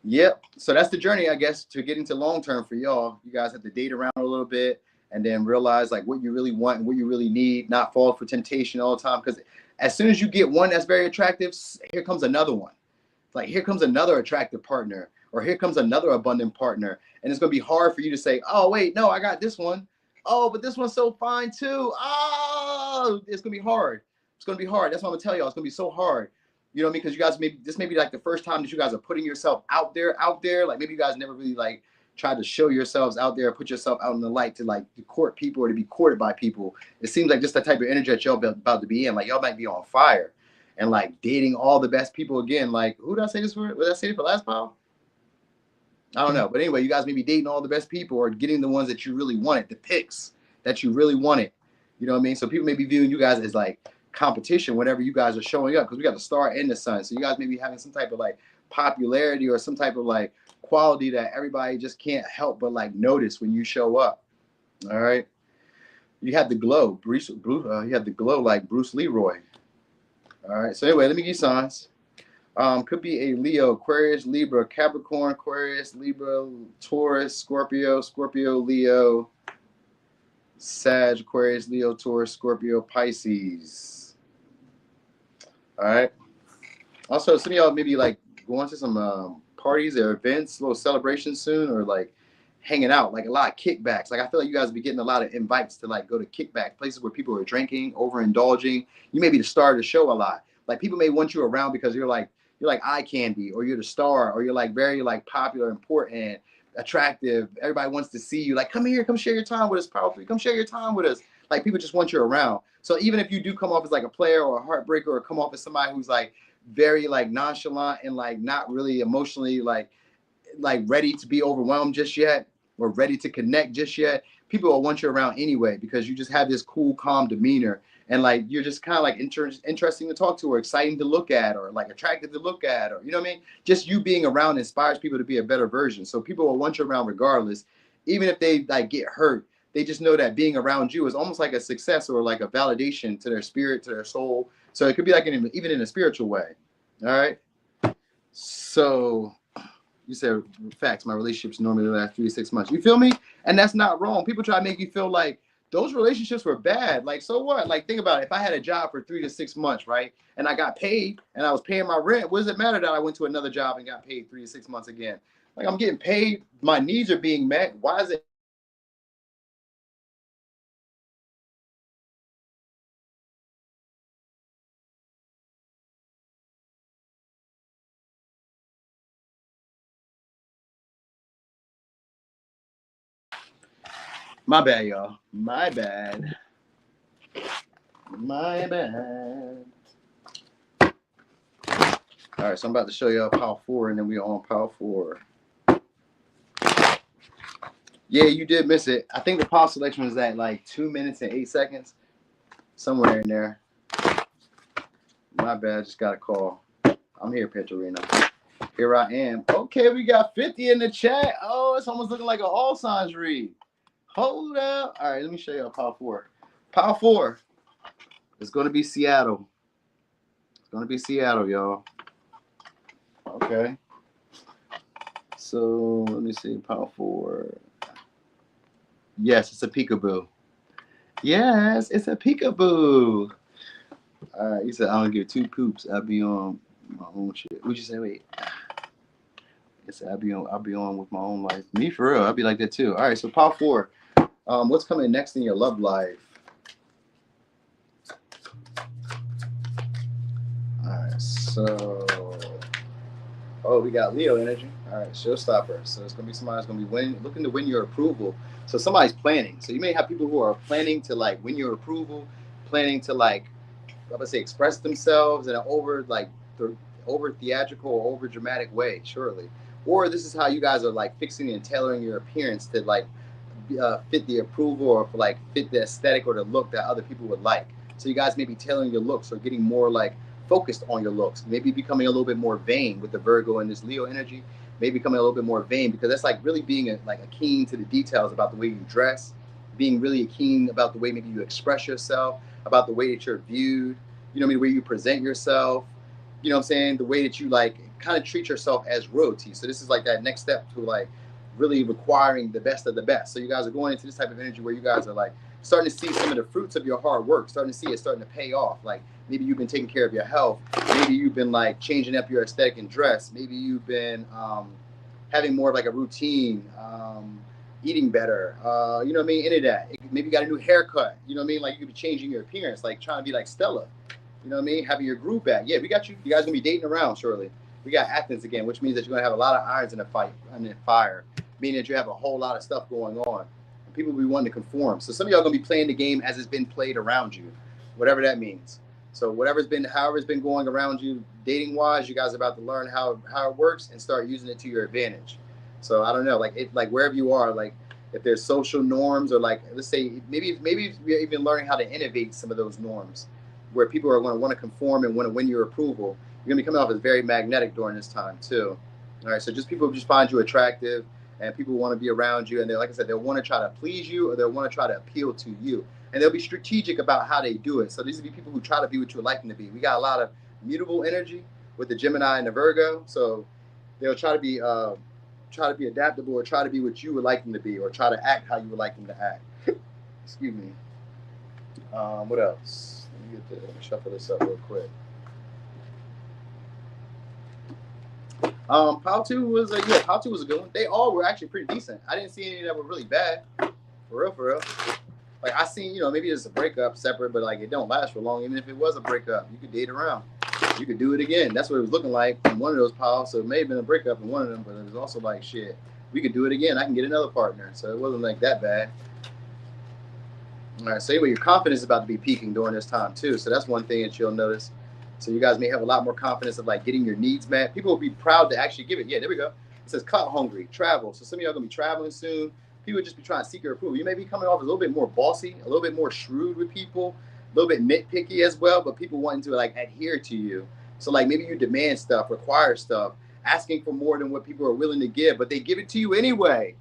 yep. So that's the journey, I guess, to getting to long term for y'all. You guys have to date around a little bit and then realize like what you really want and what you really need, not fall for temptation all the time. Because as soon as you get one that's very attractive, here comes another one. Like here comes another attractive partner, or here comes another abundant partner. And it's going to be hard for you to say, oh, wait, no, I got this one. Oh, but this one's so fine too. Oh, it's going to be hard. It's going to be hard. That's what I'm going to tell y'all. It's going to be so hard. You know what I mean? Because you guys this may be like the first time that you guys are putting yourself out there. Like maybe you guys never really like tried to show yourselves out there, put yourself out in the light to like to court people or to be courted by people. It seems like just the type of energy that y'all about to be in. Like y'all might be on fire and like dating all the best people again. Like who did I say this for? Did I say it for last pile? I don't know. But anyway, you guys may be dating all the best people or getting the ones that you really wanted, the picks that you really wanted. You know what I mean? So people may be viewing you guys as like competition whenever you guys are showing up because we got the star and the sun. So you guys may be having some type of like popularity or some type of like quality that everybody just can't help but like notice when you show up. All right. You have the glow. You have the glow like Bruce Leroy. All right. So anyway, let me give you signs. Could be a Leo, Aquarius, Libra, Capricorn, Aquarius, Libra, Taurus, Scorpio, Leo, Sag, Aquarius, Leo, Taurus, Scorpio, Pisces. All right. Also, some of y'all maybe like going to some parties or events, little celebrations soon, or like hanging out, like a lot of kickbacks. Like I feel like you guys will be getting a lot of invites to like go to kickback places where people are drinking, overindulging. You may be the star of the show a lot. Like people may want you around because you're like eye candy, or you're the star, or you're like very like popular, important, attractive. Everybody wants to see you. Like, come here, come share your time with us, powerful. Come share your time with us. Like people just want you around. So even if you do come off as like a player or a heartbreaker, or come off as somebody who's like very like nonchalant and like not really emotionally like ready to be overwhelmed just yet, or ready to connect just yet, people will want you around anyway because you just have this cool, calm demeanor. And like you're just kind of like interesting to talk to, or exciting to look at, or like attractive to look at, or you know what I mean? Just you being around inspires people to be a better version. So people will want you around regardless, even if they like get hurt. They just know that being around you is almost like a success or like a validation to their spirit, to their soul. So it could be like even in a spiritual way. All right. So you said facts. My relationships normally last 3 to 6 months. You feel me? And that's not wrong. People try to make you feel like those relationships were bad. Like, so what? Like, think about it. If I had a job for 3 to 6 months, right, and I got paid and I was paying my rent, what does it matter that I went to another job and got paid 3 to 6 months again? Like I'm getting paid, my needs are being met. Why is it? My bad, y'all. My bad. My bad. All right, so I'm about to show y'all power four, and then we on power four. Yeah, you did miss it. I think the power selection was at like 2 minutes and 8 seconds, somewhere in there. My bad, just got a call. I'm here, Petrolina. Here I am. Okay, we got 50 in the chat. Oh, it's almost looking like an all signs read. Hold up. All right, let me show you power four. Power four is going to be Seattle. It's going to be Seattle, y'all. Okay. So let me see. Power four. Yes, it's a peekaboo. Yes, it's a peekaboo. All right, you said I don't give two poops. I'll be on my own shit. What you say? Wait. Yes, I'll be on with my own life. Me for real. I'll be like that too. All right, so power four. What's coming next in your love life? All right, so we got Leo energy. All right, showstopper. So it's gonna be somebody who's gonna be looking to win your approval. So somebody's planning. So you may have people who are planning to like win your approval, planning to like, I'm gonna say, express themselves in an over theatrical or over dramatic way, surely. Or this is how you guys are like fixing and tailoring your appearance to like fit the approval or like fit the aesthetic or the look that other people would like. So you guys may be tailoring your looks or getting more like focused on your looks. Maybe becoming a little bit more vain with the Virgo and this Leo energy. Maybe becoming a little bit more vain because that's like really being a keen to the details about the way you dress, being really keen about the way maybe you express yourself, about the way that you're viewed. You know what I mean? The way you present yourself. You know what I'm saying? The way that you like kind of treat yourself as royalty. So this is like that next step to like really requiring the best of the best. So you guys are going into this type of energy where you guys are like starting to see some of the fruits of your hard work, starting to see it starting to pay off. Like maybe you've been taking care of your health. Maybe you've been like changing up your aesthetic and dress. Maybe you've been having more of like a routine, eating better. You know what I mean? Into that. Maybe you got a new haircut. You know what I mean? Like you could be changing your appearance, like trying to be like Stella. You know what I mean? Having your groove back. Yeah, we got you. You guys gonna be dating around shortly. We got Athens again, which means that you're gonna have a lot of irons in the fire, meaning that you have a whole lot of stuff going on. And people will be wanting to conform. So some of y'all gonna be playing the game as it's been played around you, whatever that means. So however it's been going around you, dating wise, you guys are about to learn how it works and start using it to your advantage. So I don't know, like wherever you are, like if there's social norms or like let's say maybe we're even learning how to innovate some of those norms where people are going to want to conform and want to win your approval. You're going to be coming off as very magnetic during this time too. All right, so just people just find you attractive, and people want to be around you, and they, like I said, they'll want to try to please you or they'll want to try to appeal to you, and they'll be strategic about how they do it. So these will be people who try to be what you would like them to be. We got a lot of mutable energy with the Gemini and the Virgo, so they'll try to be adaptable or try to be what you would like them to be or try to act how you would like them to act. Excuse me. What else? Let me shuffle this up real quick. Pow 2 was Pow 2 was a good one. They all were actually pretty decent. I didn't see any that were really bad. For real. Like I seen, maybe it's a breakup separate, but like it don't last for long. Even if it was a breakup, you could date around. You could do it again. That's what it was looking like in one of those piles. So it may have been a breakup in one of them, but it was also like shit. We could do it again. I can get another partner. So it wasn't like that bad. All right, so anyway, your confidence is about to be peaking during this time too. So that's one thing that you'll notice. So you guys may have a lot more confidence of like getting your needs met. People will be proud to actually give it. Yeah, there we go. It says clout hungry, travel. So some of y'all gonna be traveling soon. People will just be trying to seek your approval. You may be coming off a little bit more bossy, a little bit more shrewd with people, a little bit nitpicky as well, but people wanting to like adhere to you. So like maybe you demand stuff, require stuff, asking for more than what people are willing to give, but they give it to you anyway.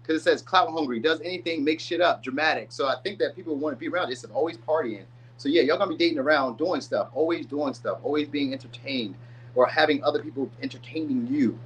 Because it says clout hungry, does anything, make shit up, dramatic. So I think that people want to be around. It says always partying. So yeah, y'all gonna be dating around, doing stuff, always being entertained, or having other people entertaining you.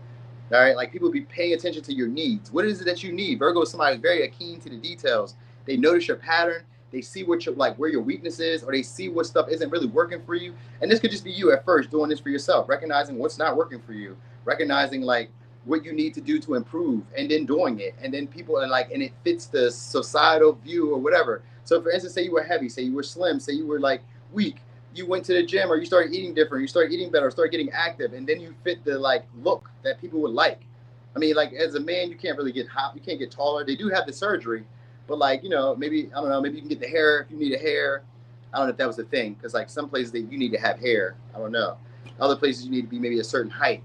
All right, like people be paying attention to your needs. What is it that you need? Virgo is somebody who's very keen to the details. They notice your pattern. They see what your like where your weakness is, or they see what stuff isn't really working for you. And this could just be you at first doing this for yourself, recognizing what's not working for you, recognizing like what you need to do to improve, and then doing it, and then people are like, and it fits the societal view or whatever. So for instance, say you were heavy, say you were slim, say you were like weak, you went to the gym or you started eating different, you started eating better, started getting active, and then you fit the like look that people would like. I mean, like as a man, you can't really get hot, you can't get taller. They do have the surgery, but like, you know, maybe I don't know, maybe you can get the hair if you need a hair. I don't know if that was the thing, because like some places that you need to have hair. I don't know. Other places you need to be maybe a certain height,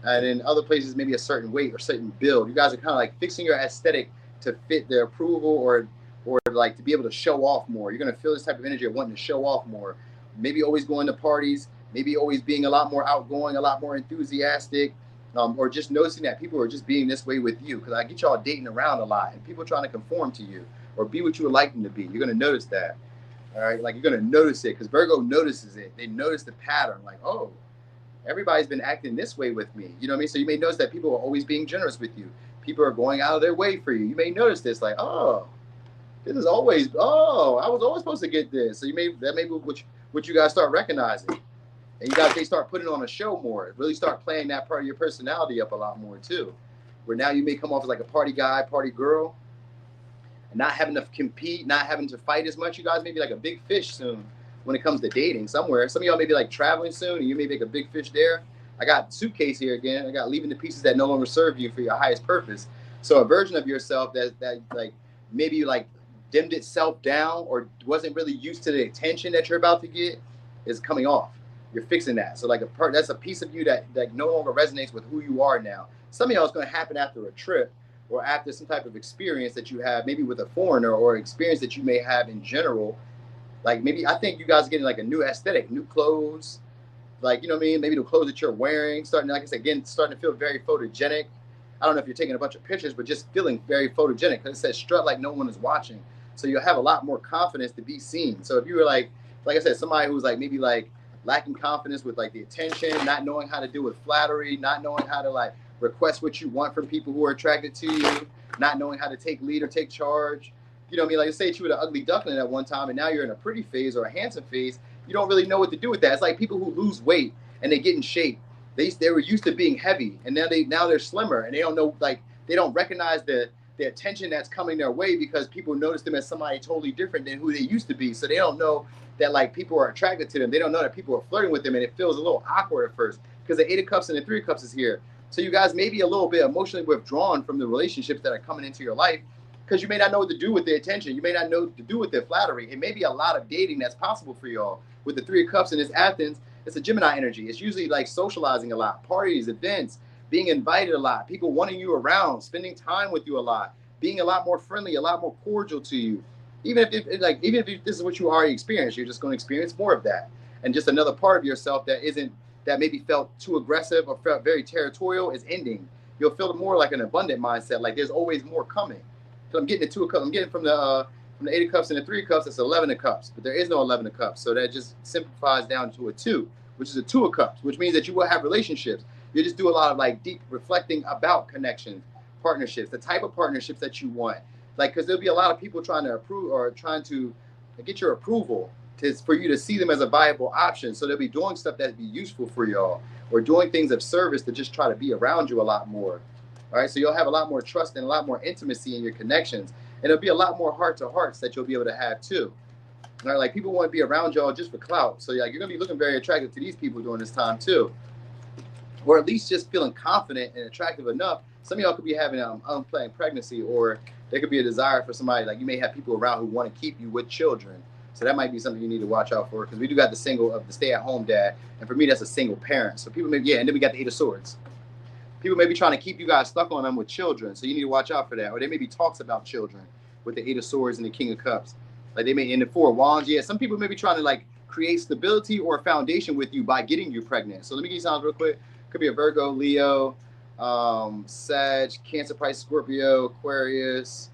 and in other places maybe a certain weight or certain build. You guys are kind of like fixing your aesthetic to fit their approval, or like to be able to show off more. You're gonna feel this type of energy of wanting to show off more. Maybe always going to parties, maybe always being a lot more outgoing, a lot more enthusiastic, or just noticing that people are just being this way with you. Because I get y'all dating around a lot, and people trying to conform to you or be what you would like them to be. You're gonna notice that. All right, like you're gonna notice it because Virgo notices it. They notice the pattern, like, oh, everybody's been acting this way with me. You know what I mean? So you may notice that people are always being generous with you. People are going out of their way for you. You may notice this, like, oh, this is always, oh, I was always supposed to get this. So you may that may be what you guys start recognizing, and you guys they start putting on a show more. Really start playing that part of your personality up a lot more too. Where now you may come off as like a party guy, party girl, and not having to compete, not having to fight as much. You guys may be like a big fish soon when it comes to dating somewhere. Some of y'all may be like traveling soon, and you may make a big fish there. I got suitcase here again. I got leaving the pieces that no longer serve you for your highest purpose. So a version of yourself that like maybe like dimmed itself down or wasn't really used to the attention that you're about to get is coming off. You're fixing that. So like that's a piece of you that no longer resonates with who you are now. Some of y'all is going to happen after a trip or after some type of experience that you have, maybe with a foreigner or experience that you may have in general. Like maybe I think you guys are getting like a new aesthetic, new clothes, like, you know what I mean? Maybe the clothes that you're wearing, starting, like I said, again, starting to feel very photogenic. I don't know if you're taking a bunch of pictures, but just feeling very photogenic because it says strut like no one is watching. So you'll have a lot more confidence to be seen. So if you were like I said, somebody who's like maybe like lacking confidence with like the attention, not knowing how to deal with flattery, not knowing how to like request what you want from people who are attracted to you, not knowing how to take lead or take charge. You know what I mean? Like say you were an ugly duckling at one time and now you're in a pretty phase or a handsome phase. You don't really know what to do with that. It's like people who lose weight and they get in shape. They were used to being heavy and now they're slimmer and they don't know, like they don't recognize the attention that's coming their way because people notice them as somebody totally different than who they used to be. So they don't know that like people are attracted to them. They don't know that people are flirting with them, and it feels a little awkward at first because the Eight of Cups and the Three of Cups is here. So you guys may be a little bit emotionally withdrawn from the relationships that are coming into your life because you may not know what to do with the attention. You may not know what to do with the flattery. It may be a lot of dating that's possible for y'all. With the Three of Cups and this Athens, it's a Gemini energy. It's usually like socializing a lot, parties, events, being invited a lot, people wanting you around, spending time with you a lot, being a lot more friendly, a lot more cordial to you. Even if this is what you already experienced, you're just going to experience more of that. And just another part of yourself that maybe felt too aggressive or felt very territorial is ending. You'll feel more like an abundant mindset, like there's always more coming. So I'm getting the Two of Cups. I'm getting from the Eight of Cups and the Three of Cups. It's 11 of Cups, but there is no 11 of Cups. So that just simplifies down to a 2, which is a 2 of Cups, which means that you will have relationships. You just do a lot of like deep reflecting about connections, partnerships, the type of partnerships that you want. Like, because there'll be a lot of people trying to approve or trying to get your approval for you to see them as a viable option. So they'll be doing stuff that'd be useful for y'all or doing things of service to just try to be around you a lot more. All right, so you'll have a lot more trust and a lot more intimacy in your connections. And it'll be a lot more heart-to-hearts that you'll be able to have too. All right, like people want to be around y'all just for clout. So like, you're going to be looking very attractive to these people during this time too. Or at least just feeling confident and attractive enough. Some of y'all could be having an unplanned pregnancy, or there could be a desire for somebody, like you may have people around who want to keep you with children. So that might be something you need to watch out for, because we do got the stay-at-home dad. And for me, that's a single parent. So people and then we got the Eight of Swords. People may be trying to keep you guys stuck on them with children, so you need to watch out for that. Or there may be talks about children with the Eight of Swords and the King of Cups. Like they may in the Four of Wands. Yeah, some people may be trying to like create stability or a foundation with you by getting you pregnant. So let me give you some real quick. Could be a Virgo, Leo, Sag, Cancer, Pisces, Scorpio, Aquarius,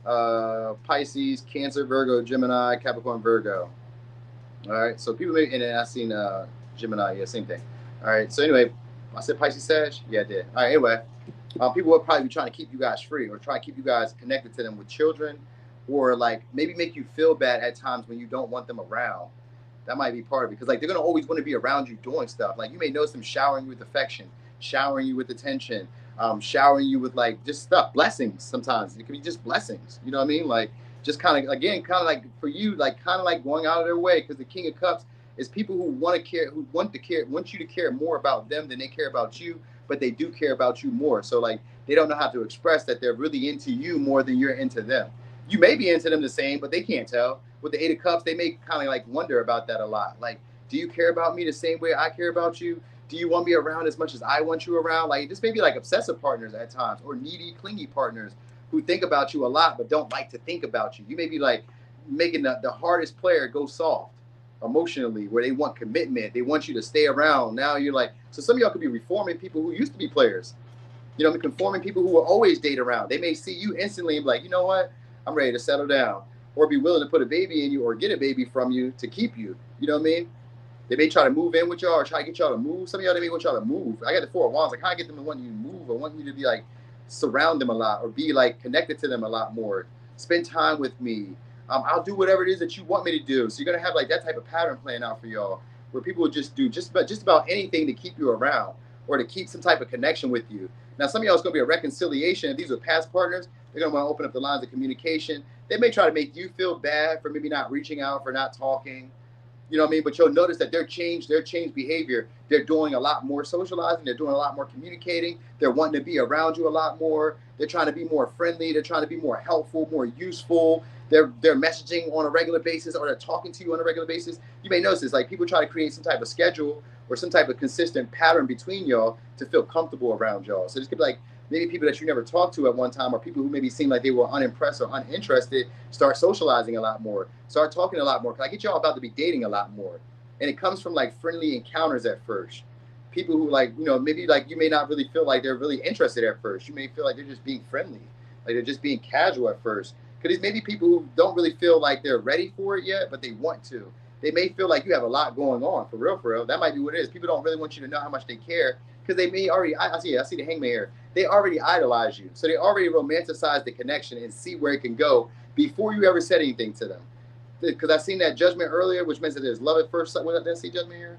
Pisces, Cancer, Virgo, Gemini, Capricorn, Virgo. All right, so people may, and then I seen Gemini, yeah, same thing. All right, so anyway. I said Pisces, Sag? Yeah, I did. All right, anyway, people will probably be trying to keep you guys free or try to keep you guys connected to them with children, or like maybe make you feel bad at times when you don't want them around. That might be part of it, because like they're going to always want to be around you doing stuff. Like you may notice them showering you with affection, showering you with attention, showering you with like just stuff, blessings. Sometimes it can be just blessings. You know what I mean? Like just kind of again, kind of like for you, like kind of like going out of their way because the King of Cups is people who want to care, who want you to care more about them than they care about you, but they do care about you more. So like they don't know how to express that they're really into you more than you're into them. You may be into them the same, but they can't tell. With the Eight of Cups, they may kind of like wonder about that a lot. Like, do you care about me the same way I care about you? Do you want me around as much as I want you around? Like, this may be like obsessive partners at times, or needy, clingy partners who think about you a lot but don't like to think about you. You may be like making the hardest player go soft emotionally, where they want commitment, they want you to stay around. Now you're like, so some of y'all could be reforming people who used to be players. You know, conforming people who will always date around. They may see you instantly and be like, you know what, I'm ready to settle down, or be willing to put a baby in you or get a baby from you to keep you. You know what I mean? They may try to move in with y'all or try to get y'all to move. Some of y'all, they may want y'all to move. I got the Four of Wands. Like, how I get them to want you to move or want you to be like, surround them a lot or be like connected to them a lot more. Spend time with me. I'll do whatever it is that you want me to do. So you're going to have like that type of pattern playing out for y'all where people will just do just about anything to keep you around or to keep some type of connection with you. Now, some of y'all, it's going to be a reconciliation. If these are past partners, they're going to want to open up the lines of communication. They may try to make you feel bad for maybe not reaching out, for not talking. You know what I mean? But you'll notice that their changed behavior. They're doing a lot more socializing. They're doing a lot more communicating. They're wanting to be around you a lot more. They're trying to be more friendly. They're trying to be more helpful, more useful. They're messaging on a regular basis, or they're talking to you on a regular basis. You may notice this, like people try to create some type of schedule or some type of consistent pattern between y'all to feel comfortable around y'all. So this could be like maybe people that you never talked to at one time, or people who maybe seem like they were unimpressed or uninterested, start socializing a lot more, start talking a lot more. Cause I get y'all about to be dating a lot more. And it comes from like friendly encounters at first. People who like, you know, maybe like you may not really feel like they're really interested at first. You may feel like they're just being friendly, like they're just being casual at first. Because these may be people who don't really feel like they're ready for it yet, but they want to. They may feel like you have a lot going on, for real, for real. That might be what it is. People don't really want you to know how much they care because they may already, I see the hangman here. They already idolize you. So they already romanticize the connection and see where it can go before you ever said anything to them. Because I seen that judgment earlier, which means that there's love at first sight. Did I see judgment here?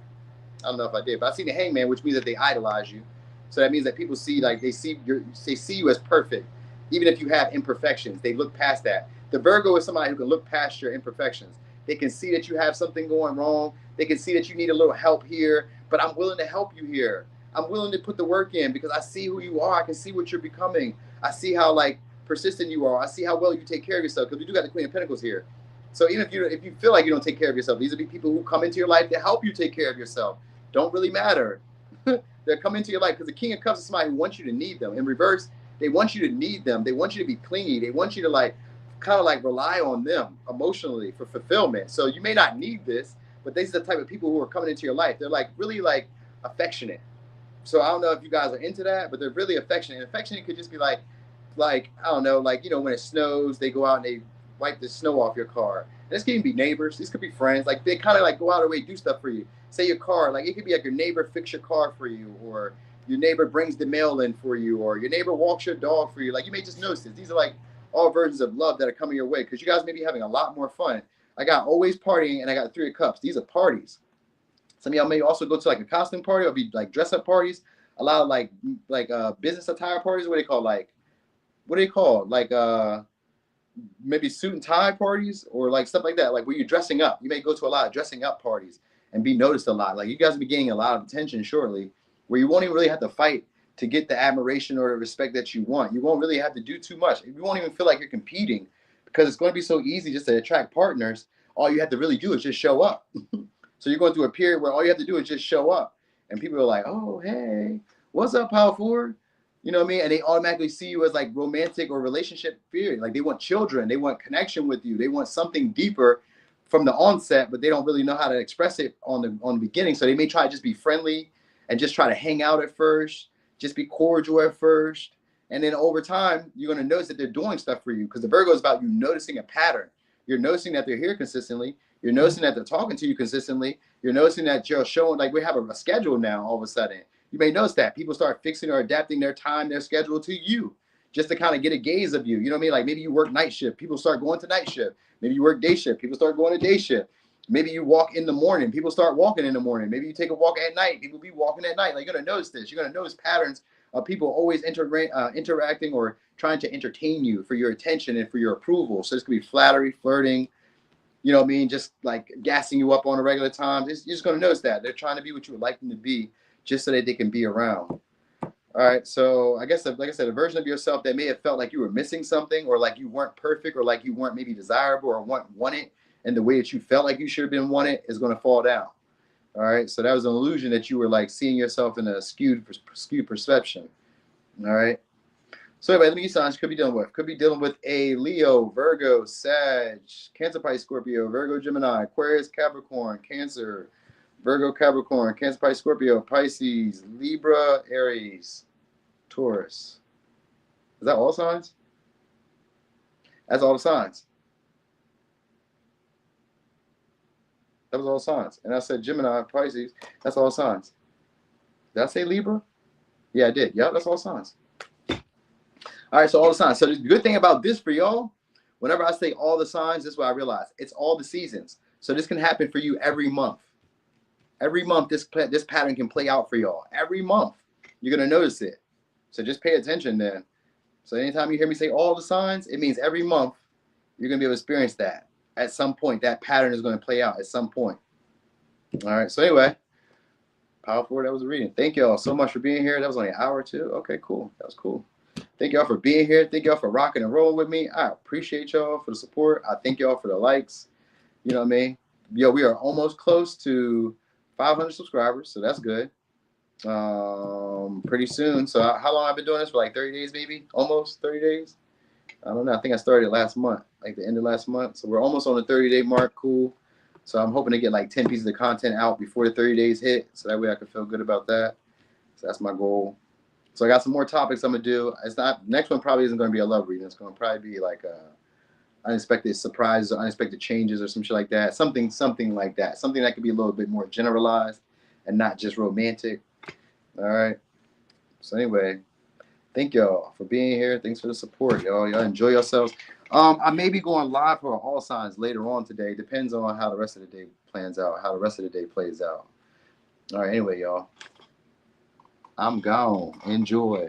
I don't know if I did, but I seen the hangman, which means that they idolize you. So that means that people see, like, they see you as perfect. Even if you have imperfections, they look past that. The Virgo is somebody who can look past your imperfections. They can see that you have something going wrong. They can see that you need a little help here, but I'm willing to help you here. I'm willing to put the work in because I see who you are. I can see what you're becoming. I see how like persistent you are. I see how well you take care of yourself, because we do got the Queen of Pentacles here. So even if you feel like you don't take care of yourself, these will be people who come into your life to help you take care of yourself. Don't really matter. They're coming into your life because the King of Cups is somebody who wants you to need them. In reverse, they want you to need them. They want you to be clingy. They want you to like kind of like rely on them emotionally for fulfillment. So you may not need this, but these are the type of people who are coming into your life. They're like really like affectionate. So I don't know if you guys are into that, but they're really affectionate. And affectionate could just be like I don't know, like, you know, when it snows, they go out and they wipe the snow off your car. And this could even be neighbors. These could be friends. Like they kind of like go out of their way, do stuff for you. Say your car, like it could be like your neighbor fix your car for you, or your neighbor brings the mail in for you, or your neighbor walks your dog for you. Like you may just notice this. These are like all versions of love that are coming your way because you guys may be having a lot more fun. I got always partying and I got Three of Cups. These are parties. Some of y'all may also go to like a costume party or be like dress up parties. A lot of like business attire parties. What do they call maybe suit and tie parties or like stuff like that. Like where you're dressing up. You may go to a lot of dressing up parties and be noticed a lot. Like you guys will be getting a lot of attention shortly, where you won't even really have to fight to get the admiration or the respect that you want. You won't really have to do too much. You won't even feel like you're competing because it's going to be so easy just to attract partners. All you have to really do is just show up. So you're going through a period where all you have to do is just show up. And people are like, oh, hey, what's up, Power Forward? You know what I mean? And they automatically see you as like romantic or relationship period. Like they want children. They want connection with you. They want something deeper from the onset, but they don't really know how to express it on the beginning. So they may try to just be friendly and just try to hang out at first, just be cordial at first. And then over time, you're going to notice that they're doing stuff for you, because the Virgo is about you noticing a pattern. You're noticing that they're here consistently. You're noticing that they're talking to you consistently. You're noticing that you're showing, like we have a schedule now all of a sudden. You may notice that people start fixing or adapting their time, their schedule to you, just to kind of get a gaze of you. You know what I mean? Like maybe you work night shift. People start going to night shift. Maybe you work day shift. People start going to day shift. Maybe you walk in the morning. People start walking in the morning. Maybe you take a walk at night. People be walking at night. Like you're going to notice this. You're going to notice patterns people always interacting or trying to entertain you for your attention and for your approval. So this could be flattery, flirting, you know what I mean? Just like gassing you up on a regular time. You're just going to notice that. They're trying to be what you would like them to be just so that they can be around. All right. So I guess, like I said, a version of yourself that may have felt like you were missing something or like you weren't perfect or like you weren't maybe desirable or wanted in the way that you felt like you should have been wanted is going to fall down. All right. So that was an illusion that you were like seeing yourself in a skewed perception. All right. So anyway, let me signs could be dealing with. Could be dealing with a Leo, Virgo, Sag, Cancer, Pisces, Scorpio, Virgo, Gemini, Aquarius, Capricorn, Cancer, Virgo, Capricorn, Cancer, Pisces, Scorpio, Pisces, Libra, Aries, Taurus. Is that all signs? That's all the signs. That was all signs. And I said Gemini, Pisces, that's all signs. Did I say Libra? Yeah, I did. Yep, that's all signs. All right, so all the signs. So the good thing about this for y'all, whenever I say all the signs, this is what I realize. It's all the seasons. So this can happen for you every month. Every month, this pattern can play out for y'all. Every month, you're going to notice it. So just pay attention then. So anytime you hear me say all the signs, it means every month you're going to be able to experience that. At some point, that pattern is going to play out at some point. All right, so anyway, powerful, that was a reading. Thank y'all so much for being here. That was only an hour or two. Okay, cool. That was cool. Thank y'all for being here. Thank y'all for rocking and rolling with me. I appreciate y'all for the support. I thank y'all for the likes. You know what I mean? Yo, we are almost close to 500 subscribers, so that's good. Pretty soon. So how long I've been doing this for? Like 30 days, maybe? Almost 30 days? I don't know. I think I started last month, like the end of last month. So we're almost on the 30-day mark. Cool. So I'm hoping to get like 10 pieces of content out before the 30 days hit, so that way I can feel good about that. So that's my goal. So I got some more topics I'm gonna do. It's not next one probably isn't gonna be a love reading. It's gonna probably be like unexpected surprises or unexpected changes or some shit like that. Something like that. Something that could be a little bit more generalized and not just romantic. All right. So anyway, thank y'all for being here. Thanks for the support, y'all. Y'all enjoy yourselves. I may be going live for all signs later on today. Depends on how the rest of the day plans out, how the rest of the day plays out. All right. Anyway, y'all. I'm gone. Enjoy.